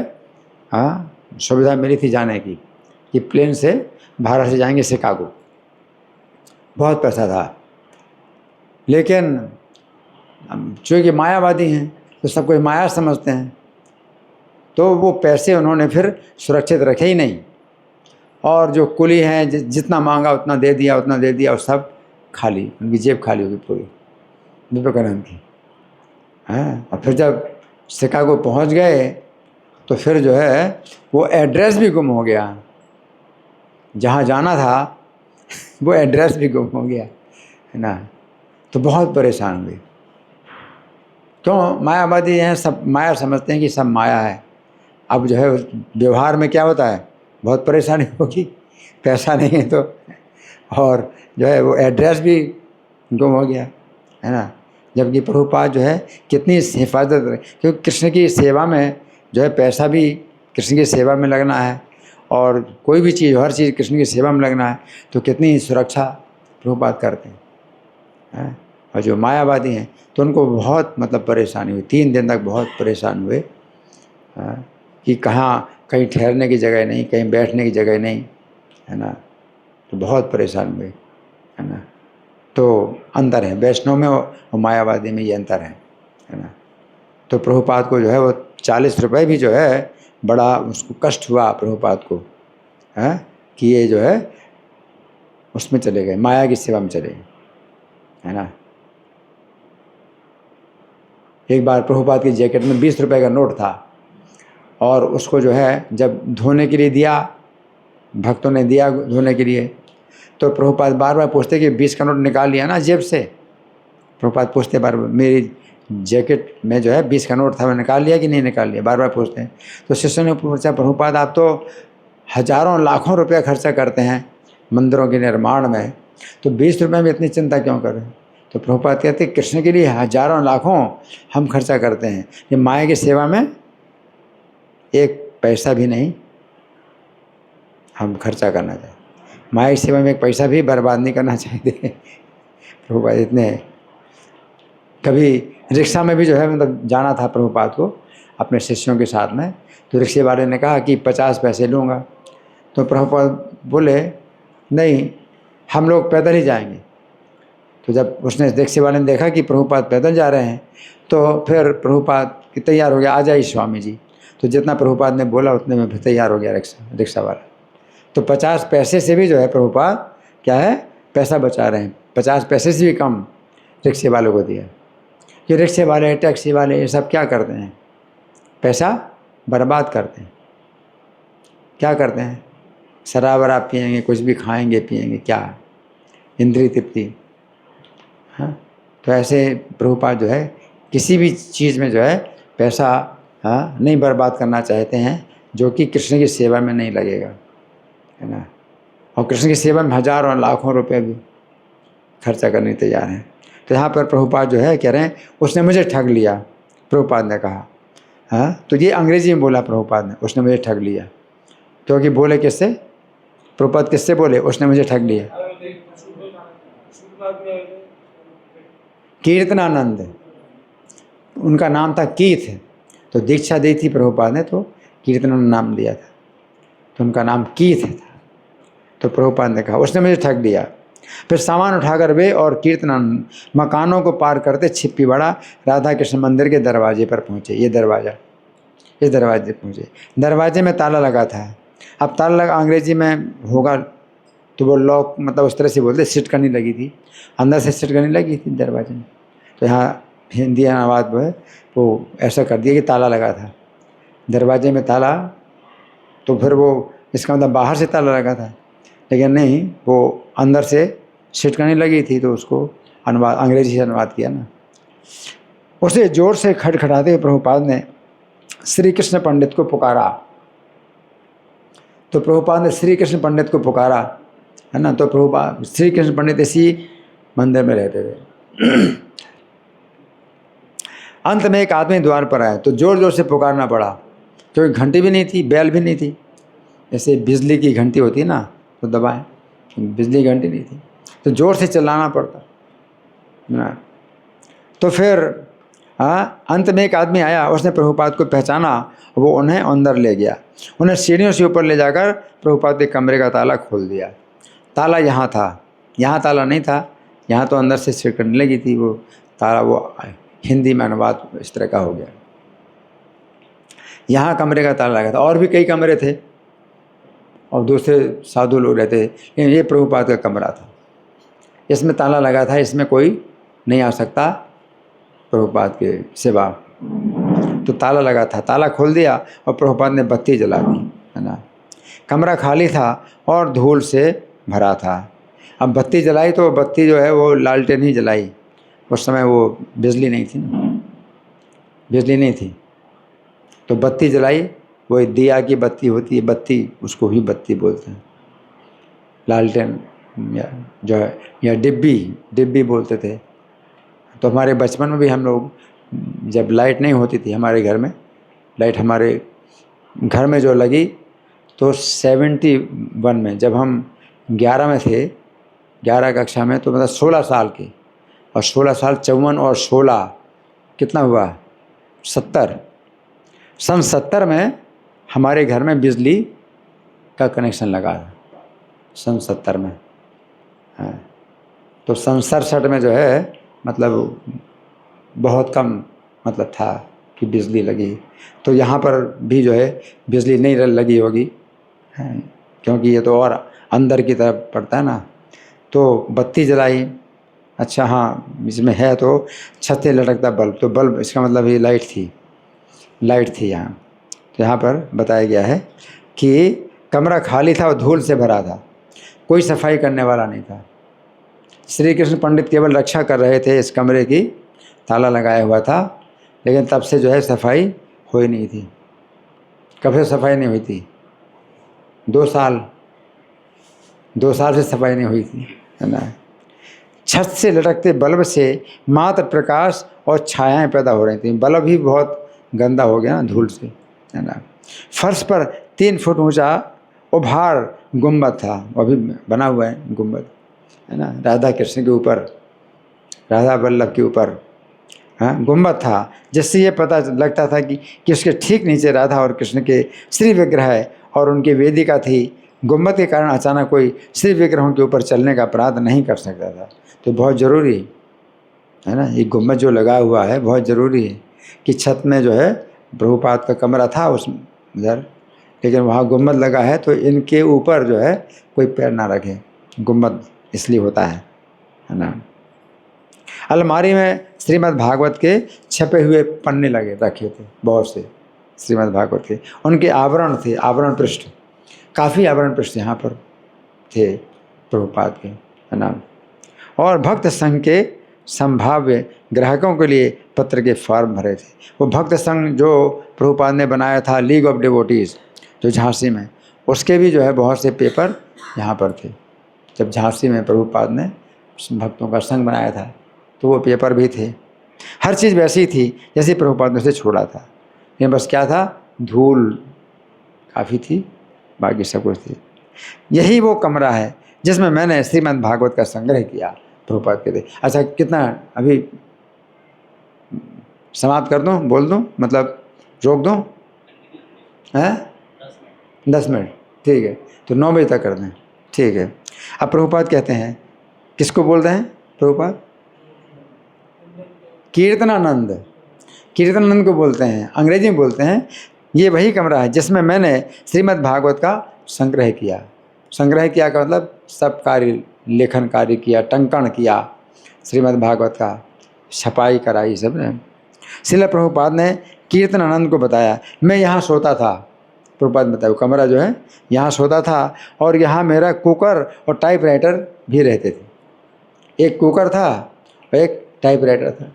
सुविधा मिली थी जाने की, कि प्लेन से भारत से जाएंगे शिकागो। बहुत पैसा था, लेकिन चूँकि मायावादी हैं तो सब कुछ माया समझते हैं, तो वो पैसे उन्होंने फिर सुरक्षित रखे ही नहीं, और जो कुली हैं जितना मांगा उतना दे दिया, और सब खाली, उनकी जेब खाली होगी पूरी विवेकानंद की। और फिर जब शिकागो पहुंच गए तो फिर जो है वो एड्रेस भी गुम हो गया, जहाँ जाना था वो एड्रेस भी गुम हो गया, है ना। तो बहुत परेशान हुए। क्यों, मायावादी हैं, सब माया समझते हैं कि सब माया है। अब जो है व्यवहार में क्या होता है, बहुत परेशानी होगी, पैसा नहीं है तो, और जो है वो एड्रेस भी गुम हो गया, है ना। जबकि प्रभुपाद जो है कितनी हिफाजत, क्योंकि कृष्ण की सेवा में जो है पैसा भी कृष्ण की सेवा में लगना है, और कोई भी चीज़, हर चीज़ कृष्ण की सेवा में लगना है, तो कितनी सुरक्षा प्रभुपाद करते हैं। और जो मायावादी हैं तो उनको बहुत मतलब परेशानी हुई, 3 दिन तक बहुत परेशान हुए। हाँ, कि कहाँ कहीं ठहरने की जगह नहीं, कहीं बैठने की जगह नहीं, है ना। तो बहुत परेशान हुए, है ना। तो अंतर है वैष्णव में और मायावादी में, ये अंतर है ना। तो प्रभुपाद को जो है वो 40 रुपये भी जो है बड़ा उसको कष्ट हुआ प्रभुपाद को, है कि ये जो है उसमें चले गए, माया की सेवा में चले गए, है ना। एक बार प्रभुपाद की जैकेट में 20 रुपये का नोट था और उसको जो है जब धोने के लिए दिया, भक्तों ने दिया धोने के लिए, तो प्रभुपाद बार बार पूछते कि 20 का नोट निकाल लिया ना जेब से। प्रभुपाद पूछते बार बार, मेरी जैकेट में जो है 20 का नोट था, मैं निकाल लिया कि नहीं निकाल लिया, बार बार पूछते हैं। तो शिष्यों ने पूछा, प्रभुपाद आप तो हजारों लाखों रुपया खर्चा करते हैं मंदिरों के निर्माण में, तो 20 रुपये में इतनी चिंता क्यों कर रहे हैं। तो प्रभुपाद कहते कृष्ण के लिए हजारों लाखों हम खर्चा करते हैं, ये माया की सेवा में एक पैसा भी नहीं हम खर्चा करना चाहिए, माया की सेवा में एक पैसा भी बर्बाद नहीं करना चाहिए। प्रभुपाद इतने, कभी रिक्शा में भी जो है मतलब जाना था प्रभुपाद को अपने शिष्यों के साथ में, तो रिक्शे वाले ने कहा कि 50 पैसे लूँगा। तो प्रभुपाद बोले नहीं, हम लोग पैदल ही जाएंगे। तो जब उसने रिक्शे वाले ने देखा कि प्रभुपाद पैदल जा रहे हैं, तो फिर प्रभुपाद की तैयार हो गया, आ जाइए स्वामी जी। तो जितना प्रभुपाद ने बोला उतने में फिर तैयार हो गया रिक्शा वाला। तो 50 पैसे से भी जो है प्रभुपाद क्या है पैसा बचा रहे हैं, 50 पैसे से भी कम रिक्शे वालों को दिया। कि रिक्शे वाले, टैक्सी वाले, ये सब क्या करते हैं, पैसा बर्बाद करते हैं। क्या करते हैं, शराब वराब पिएंगे, कुछ भी खाएंगे पिएंगे, क्या इंद्रिय तृप्ति। हाँ, तो ऐसे प्रभुपाद जो है किसी भी चीज़ में जो है पैसा नहीं बर्बाद करना चाहते हैं जो कि कृष्ण की सेवा में नहीं लगेगा, है ना। और कृष्ण की सेवा में हजारों लाखों रुपए भी खर्चा करने तैयार हैं। तो यहाँ पर प्रभुपाद जो है कह रहे हैं उसने मुझे ठग लिया, प्रभुपाद ने कहा। हाँ, तो ये अंग्रेजी में बोला प्रभुपाद ने, उसने मुझे ठग लिया। क्योंकि बोले किससे, प्रभुपाद किससे बोले, उसने मुझे ठग लिया। कीर्तनानंद, उनका नाम था कीथ। तो दीक्षा दी थी प्रभुपाद ने तो कीर्तनानंद नाम दिया था, तो उनका नाम कीथ था। तो प्रभुपाद ने कहा उसने मुझे ठग दिया। फिर सामान उठाकर वे और कीर्तनानंद मकानों को पार करते छिप्पीवाड़ा राधा कृष्ण मंदिर के दरवाजे पर पहुँचे। ये दरवाज़ा, इस दरवाजे पहुँचे, दरवाजे में ताला लगा था। अब ताला लगा अंग्रेजी में होगा तो वो लॉक, मतलब उस तरह से बोलते, सिटकनी लगी थी, अंदर से सिटकनी लगी थी दरवाजे में। तो यहाँ हिंदी अनुवाद वो है वो ऐसा कर दिया कि ताला लगा था दरवाजे में, ताला। तो फिर वो इसका मतलब बाहर से ताला लगा था, लेकिन नहीं, वो अंदर से सिटकनी लगी थी। तो उसको अनुवाद अंग्रेजी से अनुवाद किया ना। उसे जोर से खटखटाते हुए प्रभुपाद ने श्री कृष्ण पंडित को पुकारा। तो प्रभुपाद ने श्री कृष्ण पंडित को पुकारा, है ना। तो प्रभुपाद, श्री कृष्ण पंडित इसी मंदिर में रहते थे। अंत में एक आदमी द्वार पर आया तो जोर जोर से पुकारना पड़ा, क्योंकि घंटी भी नहीं थी, बैल भी नहीं थी। जैसे बिजली की घंटी होती है ना, तो दबाएं, बिजली की घंटी नहीं थी, तो जोर से चिल्लाना पड़ता ना। तो फिर अंत में एक आदमी आया, उसने प्रभुपाद को पहचाना, वो उन्हें अंदर ले गया। उन्हें सीढ़ियों से ऊपर ले जाकर प्रभुपाद के कमरे का ताला खोल दिया। ताला यहाँ था, यहाँ ताला नहीं था, यहाँ तो अंदर से सिटकनी लगी थी। वो ताला, वो हिंदी में अनुवाद इस तरह का हो गया। यहाँ कमरे का ताला लगा था, और भी कई कमरे थे और दूसरे साधु लोग रहते थे, लेकिन ये प्रभुपाद का कमरा था, इसमें ताला लगा था, इसमें कोई नहीं आ सकता प्रभुपाद के सिवा। तो ताला लगा था, ताला खोल दिया और प्रभुपाद ने बत्ती जला दी, है ना। कमरा खाली था और धूल से भरा था। अब बत्ती जलाई तो बत्ती जो है वो लालटेन ही जलाई, उस समय वो बिजली नहीं थी ना, बिजली नहीं थी। तो बत्ती जलाई, वो दिया की बत्ती होती है, बत्ती, उसको ही बत्ती बोलते हैं। लालटेन जो है या डिब्बी बोलते थे। तो हमारे बचपन में भी हम लोग, जब लाइट नहीं होती थी हमारे घर में, लाइट हमारे घर में जो लगी तो 71 में, जब हम 11 में थे, 11 कक्षा में, तो मतलब 16 साल के, और 16 साल 54 और 16 कितना हुआ 70। सन 70 में हमारे घर में बिजली का कनेक्शन लगा था, सन 70 में। हाँ, तो सन 67 में जो है मतलब बहुत कम मतलब था कि बिजली लगी। तो यहाँ पर भी जो है बिजली नहीं लगी होगी, क्योंकि ये तो और अंदर की तरफ पड़ता है ना। तो बत्ती जलाई, अच्छा हाँ, इसमें है तो छत से लटकता बल्ब, तो बल्ब इसका मतलब ये लाइट थी यहाँ। तो यहाँ पर बताया गया है कि कमरा खाली था और धूल से भरा था, कोई सफाई करने वाला नहीं था। श्री कृष्ण पंडित केवल रक्षा कर रहे थे इस कमरे की, ताला लगाया हुआ था, लेकिन तब से जो है सफाई हुई नहीं थी। कब से सफाई नहीं हुई थी? 2 साल से सफाई नहीं हुई थी, है ना। छत से लटकते बल्ब से मात्र प्रकाश और छायाएं पैदा हो रही थी। बल्ब ही बहुत गंदा हो गया ना धूल से, है ना। फर्श पर 3 फुट ऊंचा उभार गुंबद था, वो अभी बना हुआ है गुंबद, है ना, राधा कृष्ण के ऊपर, राधा वल्लभ के ऊपर, हाँ, गुंबद था, जिससे ये पता लगता था कि उसके ठीक नीचे राधा और कृष्ण के श्री विग्रह है और उनकी वेदिका थी। गुंबद के कारण अचानक कोई श्री विग्रहों के ऊपर चलने का अपराध नहीं कर सकता था। तो बहुत ज़रूरी है ना, ये गुंबद जो लगा हुआ है बहुत ज़रूरी है कि छत में जो है प्रभुपाद का कमरा था उस उधर, लेकिन वहाँ गुंबद लगा है तो इनके ऊपर जो है कोई पैर ना रखे। गुंबद इसलिए होता है ना। अलमारी में श्रीमद् भागवत के छपे हुए पन्ने लगे रखे थे, बहुत से श्रीमद् भागवत के, उनके आवरण थे, आवरण पृष्ठ, काफ़ी आवरण पृष्ठ यहाँ पर थे प्रभुपाद के, है ना। और भक्त संघ के संभाव्य ग्राहकों के लिए पत्र के फॉर्म भरे थे। वो भक्त संघ जो प्रभुपाद ने बनाया था, लीग ऑफ डिवोटीज़, जो झांसी में, उसके भी जो है बहुत से पेपर यहाँ पर थे। जब झांसी में प्रभुपाद ने भक्तों का संघ बनाया था तो वो पेपर भी थे। हर चीज़ वैसी थी जैसे प्रभुपाद ने उसे छोड़ा था, ये बस क्या था, धूल काफ़ी थी, बाकी सब कुछ थी। यही वो कमरा है जिसमें मैंने श्रीमद् भागवत का संग्रह किया, प्रभुपाद के थे। अच्छा, कितना अभी समाप्त कर दूं, बोल दूं, मतलब रोक दूं, हैं? 10 मिनट, ठीक है, तो 9 बजे तक कर दें, ठीक है। अब प्रभुपाद कहते हैं, किसको बोल रहे हैं प्रभुपाद? कीर्तनानंद को बोलते हैं, अंग्रेजी में बोलते हैं। ये वही कमरा है जिसमें मैंने श्रीमद् भागवत का संग्रह किया। संग्रह किया का मतलब सब कार्य, लेखन कार्य किया, टंकण किया, श्रीमद् भागवत का छपाई कराई सब ने। श्रील प्रभुपाद ने कीर्तनानंद को बताया, मैं यहाँ सोता था, प्रभुपाद बताया, कमरा जो है यहाँ सोता था और यहाँ मेरा कुकर और टाइपराइटर भी रहते थे। एक कुकर था और एक टाइपराइटर था।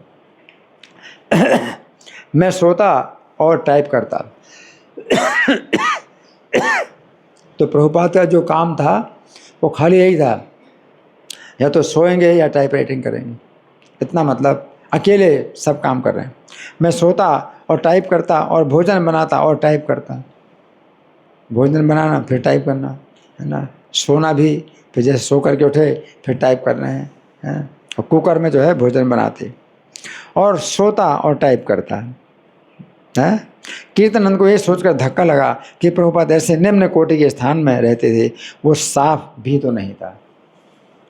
मैं सोता और टाइप करता। तो प्रभुपाद का जो काम था वो खाली यही था, या तो सोएंगे या टाइप राइटिंग करेंगे, इतना, मतलब अकेले सब काम कर रहे हैं। मैं सोता और टाइप करता और भोजन बनाता और टाइप करता, भोजन बनाना फिर टाइप करना, है ना, सोना भी, फिर जैसे सो करके उठे फिर टाइप कर रहे हैं, और कुकर में जो है भोजन बनाते और सोता और टाइप करता है। कीर्तनानंद को ये सोचकर धक्का लगा कि प्रभुपाद ऐसे निम्न कोटि के स्थान में रहते थे, वो साफ भी तो नहीं था,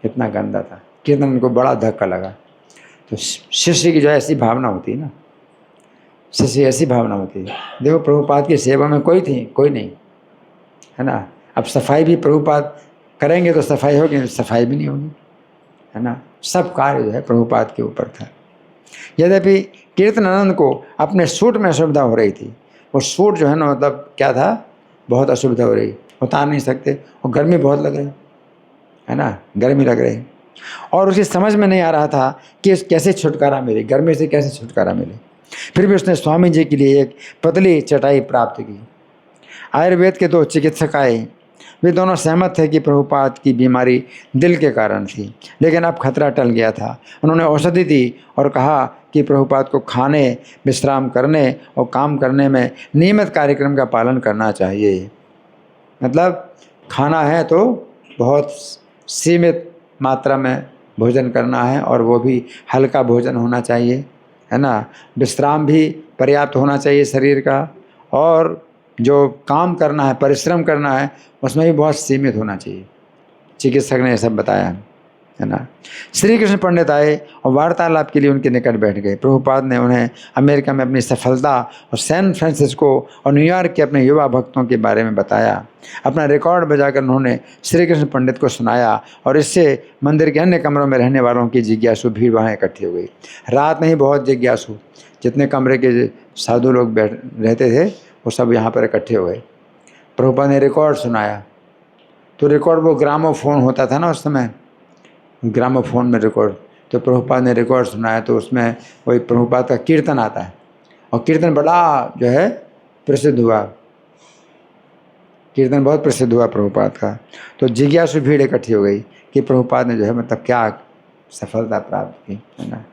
इतना गंदा था। कीर्तनानंद को बड़ा धक्का लगा। तो शिष्य की जो ऐसी भावना होती है ना, शिष्य ऐसी भावना होती है। देखो प्रभुपाद की सेवा में कोई नहीं, है ना। अब सफाई भी प्रभुपाद करेंगे तो सफाई होगी, सफाई भी नहीं होगी, है ना। सब कार्य जो है प्रभुपाद के ऊपर था। यद्यपि कीर्तनानंद को अपने सूट में असुविधा हो रही थी। वो सूट जो है ना, मतलब क्या था, बहुत असुविधा हो रही, उतार नहीं सकते, और गर्मी बहुत लग रही, है ना, गर्मी लग रही, और उसे समझ में नहीं आ रहा था कि कैसे छुटकारा मिले, गर्मी से कैसे छुटकारा मिले। फिर भी उसने स्वामी जी के लिए एक पतली चटाई प्राप्त की। आयुर्वेद के 2 चिकित्सक आए, वे दोनों सहमत थे कि प्रभुपाद की बीमारी दिल के कारण थी, लेकिन अब खतरा टल गया था। उन्होंने औषधि दी और कहा कि प्रभुपाद को खाने, विश्राम करने और काम करने में नियमित कार्यक्रम का पालन करना चाहिए। मतलब खाना है तो बहुत सीमित मात्रा में भोजन करना है, और वो भी हल्का भोजन होना चाहिए, है ना। विश्राम भी पर्याप्त होना चाहिए शरीर का, और जो काम करना है, परिश्रम करना है, उसमें भी बहुत सीमित होना चाहिए। चिकित्सक ने यह सब बताया है ना। श्री कृष्ण पंडित आए और वार्तालाप के लिए उनके निकट बैठ गए। प्रभुपाद ने उन्हें अमेरिका में अपनी सफलता और सैन फ्रांसिस्को और न्यूयॉर्क के अपने युवा भक्तों के बारे में बताया। अपना रिकॉर्ड बजाकर उन्होंने श्री कृष्ण पंडित को सुनाया और इससे मंदिर के अन्य कमरों में रहने वालों की जिज्ञासु भीड़ वहाँ इकट्ठी हो गई। रात में ही बहुत जिज्ञासु, जितने कमरे के साधु लोग रहते थे वो सब यहाँ पर इकट्ठे हो गए। प्रभुपाद ने रिकॉर्ड सुनाया। तो रिकॉर्ड वो ग्रामोफोन होता था ना उस समय, ग्रामोफोन में रिकॉर्ड, तो प्रभुपाद ने रिकॉर्ड सुनाया। तो उसमें वही प्रभुपाद का कीर्तन आता है और कीर्तन बड़ा जो है प्रसिद्ध हुआ, कीर्तन बहुत प्रसिद्ध हुआ प्रभुपाद का। तो जिज्ञासु भीड़ इकट्ठी हो गई कि प्रभुपाद ने जो है मतलब क्या सफलता प्राप्त की, है ना।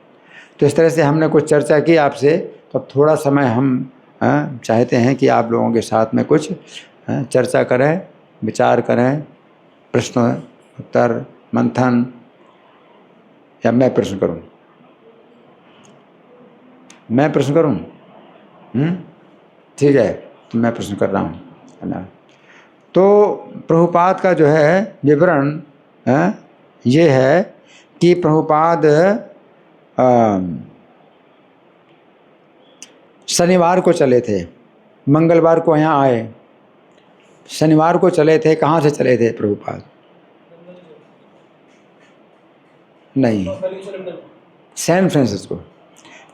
तो इस तरह से हमने कुछ चर्चा की आपसे। तो अब थोड़ा समय हम चाहते हैं कि आप लोगों के साथ में कुछ चर्चा करें, विचार करें, प्रश्न उत्तर मंथन, या मैं प्रश्न करूं? मैं प्रश्न करूं? ठीक है, तो मैं प्रश्न कर रहा हूं, है ना। तो प्रभुपाद का जो है विवरण ये है कि प्रभुपाद शनिवार को चले थे, मंगलवार को यहाँ आए, शनिवार को चले थे। कहाँ से चले थे प्रभुपाद? नहीं, सैन फ्रांसिस्को,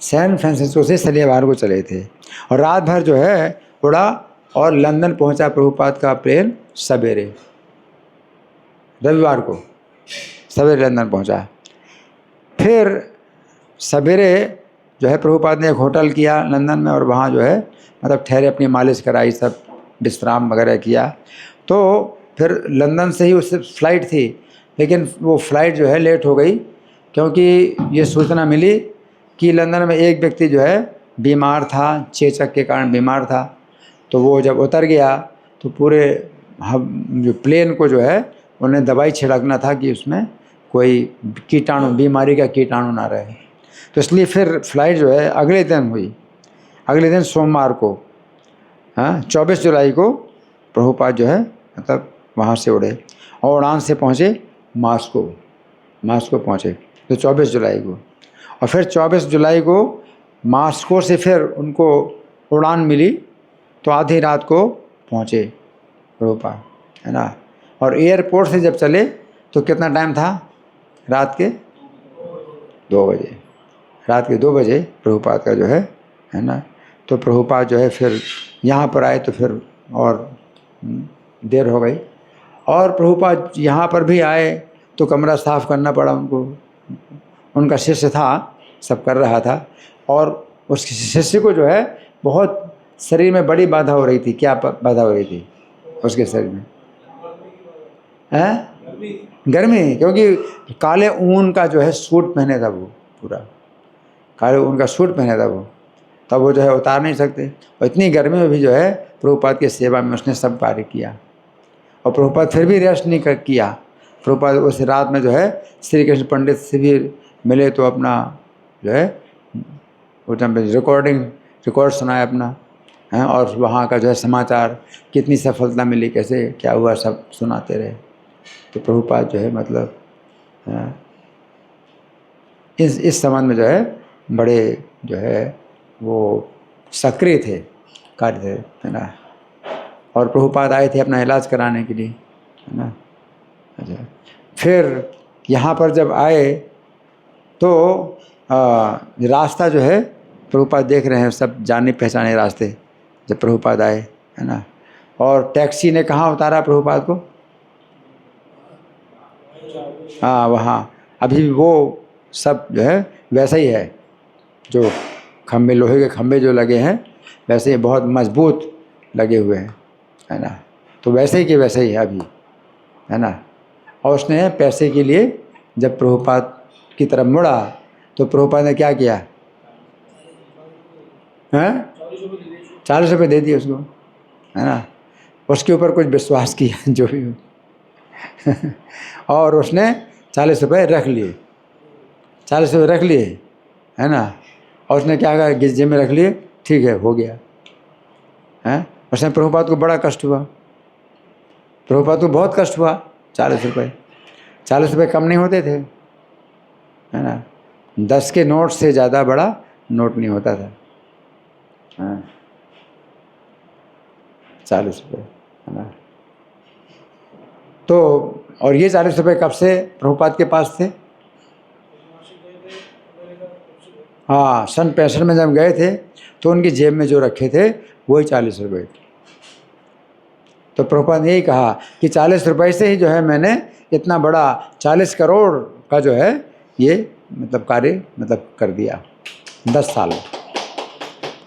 सैन फ्रांसिस्को से शनिवार को चले थे और रात भर जो है उड़ा और लंदन पहुंचा प्रभुपाद का प्लेन सवेरे, रविवार को सवेरे लंदन पहुंचा। फिर सवेरे जो है प्रभुपाद ने एक होटल किया लंदन में और वहाँ जो है मतलब ठहरे, अपनी मालिश कराई, सब विश्राम वगैरह किया। तो फिर लंदन से ही उससे फ़्लाइट थी, लेकिन वो फ़्लाइट जो है लेट हो गई क्योंकि ये सूचना मिली कि लंदन में एक व्यक्ति जो है बीमार था, चेचक के कारण बीमार था। तो वो जब उतर गया तो पूरे जो प्लेन को जो है उन्हें दवाई छिड़कना था कि उसमें कोई कीटाणु, बीमारी का कीटाणु ना रहे। तो इसलिए फिर फ़्लाइट जो है अगले दिन हुई, अगले दिन सोमवार को, 24 जुलाई को प्रभुपाद जो है मतलब वहाँ से उड़े और उड़ान से पहुँचे मास्को पहुँचे, तो 24 जुलाई को। और फिर 24 जुलाई को मास्को से फिर उनको उड़ान मिली, तो आधी रात को पहुँचे प्रभुपाद, है ना। और एयरपोर्ट से जब चले तो कितना टाइम था? रात के 2 बजे, रात के 2 बजे प्रभुपाद का जो है ना। तो प्रभुपाद जो है फिर यहाँ पर आए तो फिर और देर हो गई। और प्रभुपाद यहाँ पर भी आए तो कमरा साफ़ करना पड़ा उनको, उनका शिष्य था, सब कर रहा था। और उस शिष्य को जो है बहुत शरीर में बड़ी बाधा हो रही थी। क्या बाधा हो रही थी उसके शरीर में? गर्मी, क्योंकि काले ऊन का जो है सूट पहने था, वो पूरा काले ऊन का सूट पहने था वो, तब वो जो है उतार नहीं सकते। और इतनी गर्मी में भी जो है प्रभुपाद की सेवा में उसने सब कार्य किया। और प्रभुपाद फिर भी रेस्ट नहीं किया। प्रभुपाद उस रात में जो है श्री कृष्ण पंडित से भी मिले, तो अपना जो है वो रिकॉर्ड सुनाया अपना, हैं, और वहाँ का जो है समाचार, कितनी सफलता मिली, कैसे क्या हुआ, सब सुनाते रहे। तो प्रभुपाद जो है मतलब इस संबंध में जो है बड़े जो है वो सक्रिय थे, कार्य थे, है ना। और प्रभुपाद आए थे अपना इलाज कराने के लिए, है ना। अच्छा, फिर यहाँ पर जब आए तो रास्ता जो है प्रभुपाद देख रहे हैं, सब जाने पहचाने रास्ते। जब प्रभुपाद आए, है ना, और टैक्सी ने कहाँ उतारा प्रभुपाद को? वहाँ अभी भी वो सब जो है वैसा ही है, जो खम्भे, लोहे के खम्भे जो लगे हैं वैसे ही बहुत मजबूत लगे हुए हैं, है ना। तो वैसे ही कि वैसे ही है अभी, है ना। और उसने पैसे के लिए जब प्रभुपाद की तरफ मुड़ा तो प्रभुपाद ने क्या किया? 40 रुपये दे दिए उसको, है ना। उसके ऊपर कुछ विश्वास किया जो भी हो और उसने 40 रुपये रख लिए, 40 रुपये रख लिए, है ना। और उसने क्या कहा? गिज्जे में रख लिए, ठीक है, हो गया, हैं। उसमें प्रभुपाद को बड़ा कष्ट हुआ, प्रभुपाद को बहुत कष्ट हुआ। 40 रुपये, 40 रुपये कम नहीं होते थे, है ना। 10 के नोट से ज़्यादा बड़ा नोट नहीं होता था, हाँ, 40 रुपये, है ना। तो और ये 40 रुपये कब से प्रभुपाद के पास थे? हाँ, सन 65 में जब गए थे तो उनकी जेब में जो रखे थे वही 40 रुपये थे। तो प्रभुपाद ने यही कहा कि 40 रुपये से ही जो है मैंने इतना बड़ा 40 करोड़ का जो है ये मतलब कार्य मतलब कर दिया 10 साल में।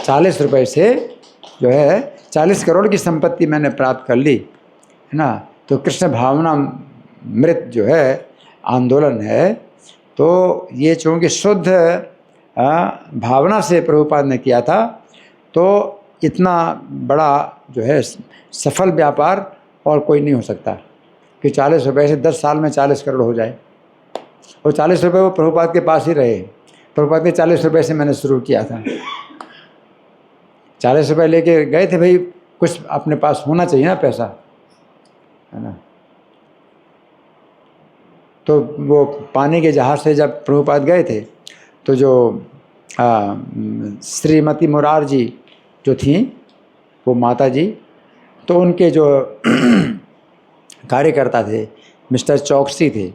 40 रुपये से जो है 40 करोड़ की संपत्ति मैंने प्राप्त कर ली, है ना। तो कृष्ण भावना मृत जो है आंदोलन है, तो ये चूँकि शुद्ध भावना से प्रभुपाद ने किया था, तो इतना बड़ा जो है सफल व्यापार और कोई नहीं हो सकता कि 40 रुपये से 10 साल में 40 करोड़ हो जाए। और 40 रुपये वो प्रभुपाद के पास ही रहे। प्रभुपाद के 40 रुपये से मैंने शुरू किया था। 40 रुपये लेके गए थे, भाई कुछ अपने पास होना चाहिए ना पैसा, है ना। तो वो पानी के जहाज़ से जब प्रभुपाद गए थे तो जो श्रीमती मुरार जी जो थी वो माता जी, तो उनके जो कार्यकर्ता थे मिस्टर चौकसी थे,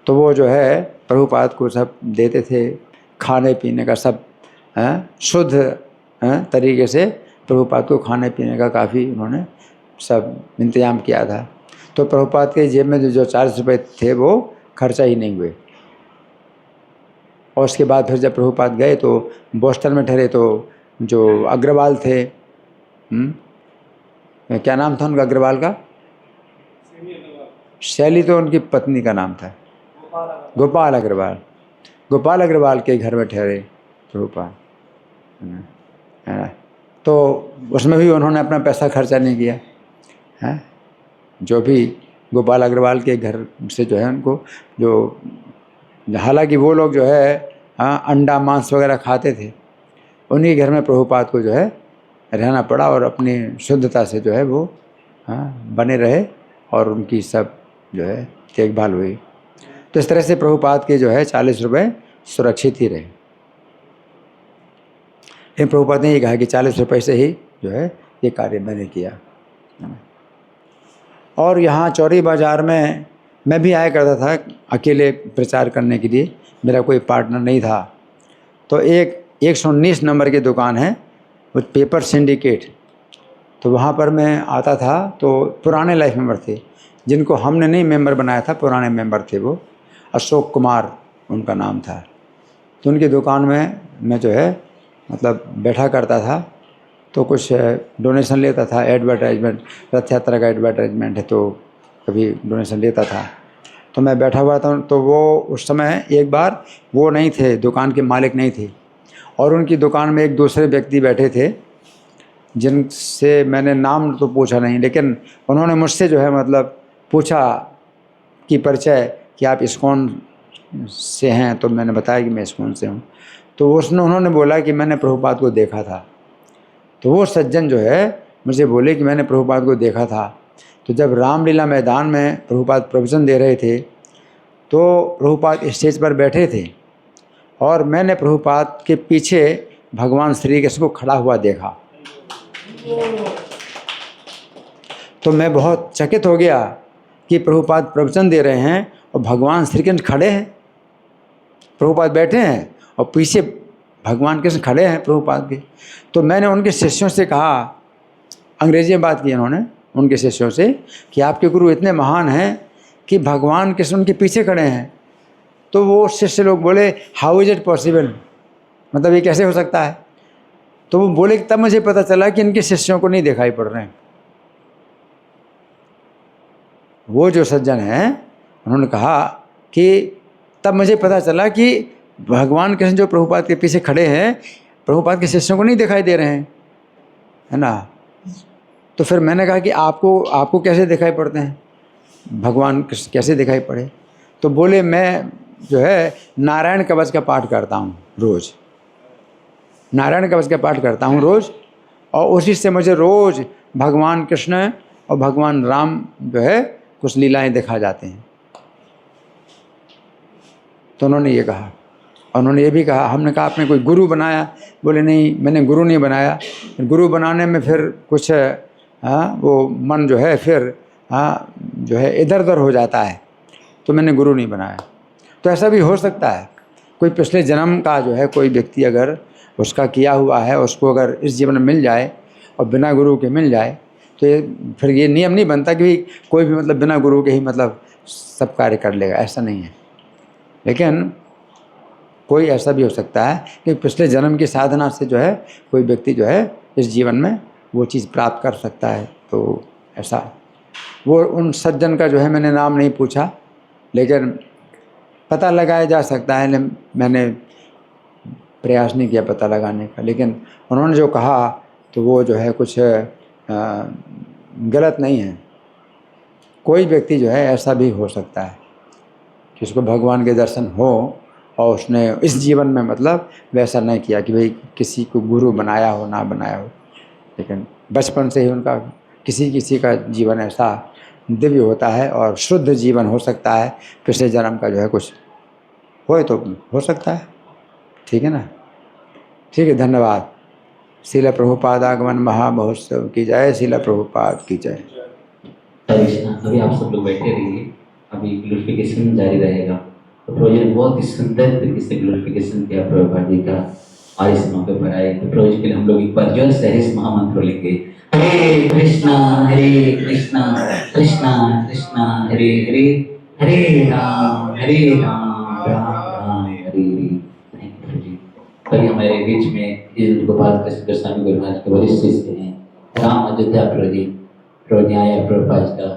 तो वो जो है प्रभुपाद को सब देते थे खाने पीने का, सब शुद्ध तरीके से प्रभुपाद को खाने पीने का काफ़ी उन्होंने सब इंतजाम किया था। तो प्रभुपाद के जेब में जो 40 रुपये थे वो खर्चा ही नहीं हुए। और उसके बाद फिर जब प्रभुपाद गए तो बोस्टन में ठहरे, तो जो अग्रवाल थे, क्या नाम था उनका अग्रवाल का? शैली तो उनकी पत्नी का नाम था, गोपाल अग्रवाल। गोपाल अग्रवाल के घर में ठहरे प्रभुपाद, है ना। तो उसमें भी उन्होंने अपना पैसा खर्चा नहीं किया, है। जो भी गोपाल अग्रवाल के घर से जो है उनको जो, हालांकि वो लोग जो है अंडा मांस वगैरह खाते थे, उन्हीं घर में प्रभुपाद को जो है रहना पड़ा और अपनी शुद्धता से जो है वो बने रहे और उनकी सब जो है देखभाल हुई। तो इस तरह से प्रभुपाद के जो है 40 रुपये सुरक्षित ही रहे। लेकिन प्रभुपाद ने ये कहा कि 40 रुपये से ही जो है ये कार्य मैंने किया। और यहाँ चौरी बाज़ार में मैं भी आया करता था अकेले प्रचार करने के लिए, मेरा कोई पार्टनर नहीं था। तो एक 119 नंबर की दुकान है, वो पेपर सिंडिकेट, तो वहाँ पर मैं आता था। तो पुराने लाइफ मेंबर थे, जिनको हमने नहीं मेंबर बनाया था, पुराने मेंबर थे वो, अशोक कुमार उनका नाम था। तो उनकी दुकान में मैं जो है मतलब बैठा करता था, तो कुछ डोनेशन लेता था, एडवर्टाइजमेंट, रथ यात्रा का एडवर्टाइजमेंट है तो कभी डोनेशन लेता था। तो मैं बैठा हुआ था, तो वो उस समय एक बार वो नहीं थे, दुकान के मालिक नहीं थे, और उनकी दुकान में एक दूसरे व्यक्ति बैठे थे जिनसे मैंने नाम तो पूछा नहीं, लेकिन उन्होंने मुझसे जो है मतलब पूछा कि परिचय कि आप इस्कॉन से हैं, तो मैंने बताया कि मैं इस्कॉन से हूँ। तो उन्होंने बोला कि मैंने प्रभुपाद को देखा था। तो वो सज्जन जो है मुझे बोले कि मैंने प्रभुपाद को देखा था। तो जब रामलीला मैदान में प्रभुपाद प्रवचन दे रहे थे, तो प्रभुपाद स्टेज पर बैठे थे और मैंने प्रभुपाद के पीछे भगवान श्री कृष्ण को खड़ा हुआ देखा। तो मैं बहुत चकित हो गया कि प्रभुपाद प्रवचन दे रहे हैं और भगवान श्री कृष्ण खड़े हैं, प्रभुपाद बैठे हैं और पीछे भगवान कृष्ण खड़े हैं प्रभुपाद के। तो मैंने उनके शिष्यों से कहा, अंग्रेजी में बात की उन्होंने उनके शिष्यों से, कि आपके गुरु इतने महान हैं कि भगवान कृष्ण उनके पीछे खड़े हैं। तो वो शिष्य लोग बोले, हाउ इज़ इट पॉसिबल, मतलब ये कैसे हो सकता है। तो वो बोले, तब मुझे पता चला कि इनके शिष्यों को नहीं दिखाई पड़ रहे हैं। वो जो सज्जन हैं उन्होंने कहा कि तब मुझे पता चला कि भगवान कृष्ण जो प्रभुपाद के पीछे खड़े हैं, प्रभुपाद के शिष्यों को नहीं दिखाई दे रहे हैं, है ना। तो फिर मैंने कहा कि आपको कैसे दिखाई पड़ते हैं, भगवान कृष्ण कैसे दिखाई पड़े। तो बोले, मैं जो है नारायण कवच का पाठ करता हूँ रोज़, नारायण कवच का पाठ करता हूँ रोज़, और उसी से मुझे रोज़ भगवान कृष्ण और भगवान राम जो है कुछ लीलाएं दिखा जाते हैं। तो उन्होंने ये कहा, और उन्होंने ये भी कहा, हमने कहा आपने कोई गुरु बनाया? बोले नहीं, मैंने गुरु नहीं बनाया। गुरु बनाने में फिर कुछ वो मन जो है फिर जो है इधर उधर हो जाता है, तो मैंने गुरु नहीं बनाया। तो ऐसा भी हो सकता है, कोई पिछले जन्म का जो है कोई व्यक्ति अगर उसका किया हुआ है, उसको अगर इस जीवन में मिल जाए और बिना गुरु के मिल जाए, तो ये फिर ये नियम नहीं बनता कि कोई भी मतलब बिना गुरु के ही मतलब सब कार्य कर लेगा, ऐसा नहीं है। लेकिन कोई ऐसा भी हो सकता है कि पिछले जन्म की साधना से जो है कोई व्यक्ति जो है इस जीवन में वो चीज़ प्राप्त कर सकता है। तो ऐसा वो उन सज्जन का जो है मैंने नाम नहीं पूछा, लेकिन पता लगाया जा सकता है। मैंने प्रयास नहीं किया पता लगाने का, लेकिन उन्होंने जो कहा तो वो जो है कुछ गलत नहीं है। कोई व्यक्ति जो है ऐसा भी हो सकता है कि उसको भगवान के दर्शन हो और उसने इस जीवन में मतलब वैसा नहीं किया कि भाई किसी को गुरु बनाया हो ना बनाया हो, लेकिन बचपन से ही उनका किसी का जीवन ऐसा दिव्य होता है और शुद्ध जीवन हो सकता है। पिछले जन्म का जो है कुछ हो तो हो सकता है, ठीक है ना। ठीक है, धन्यवाद। शीला प्रभुपाद आगमन महामहोत्सव की जय, शीला प्रभुपाद की जय। अभी आप सब लोग बैठे रहिए, अभी ग्लोरिफिकेशन जारी रहेगा। तो प्रभु जी ने बहुत ही सुंदर तरीके से ग्लोरिफिकेशन किया प्रभुपाद जी का, और इस मौके पर आए तो प्रभु जी के लिए हम लोग एक बार जोर से इस महामंत्र लेंगे, हरे कृष्णा कृष्णा कृष्णा हरे हरे, हरे राम राम राम हरे हरे। कभी हमारे बीच में इस गोपाल कृष्ण गोस्वामी गुरु महाराज के वरिष्ठ शिष्य हैं राम अयोध्या प्रभु जी, प्रभु जी आए प्रभुपाद का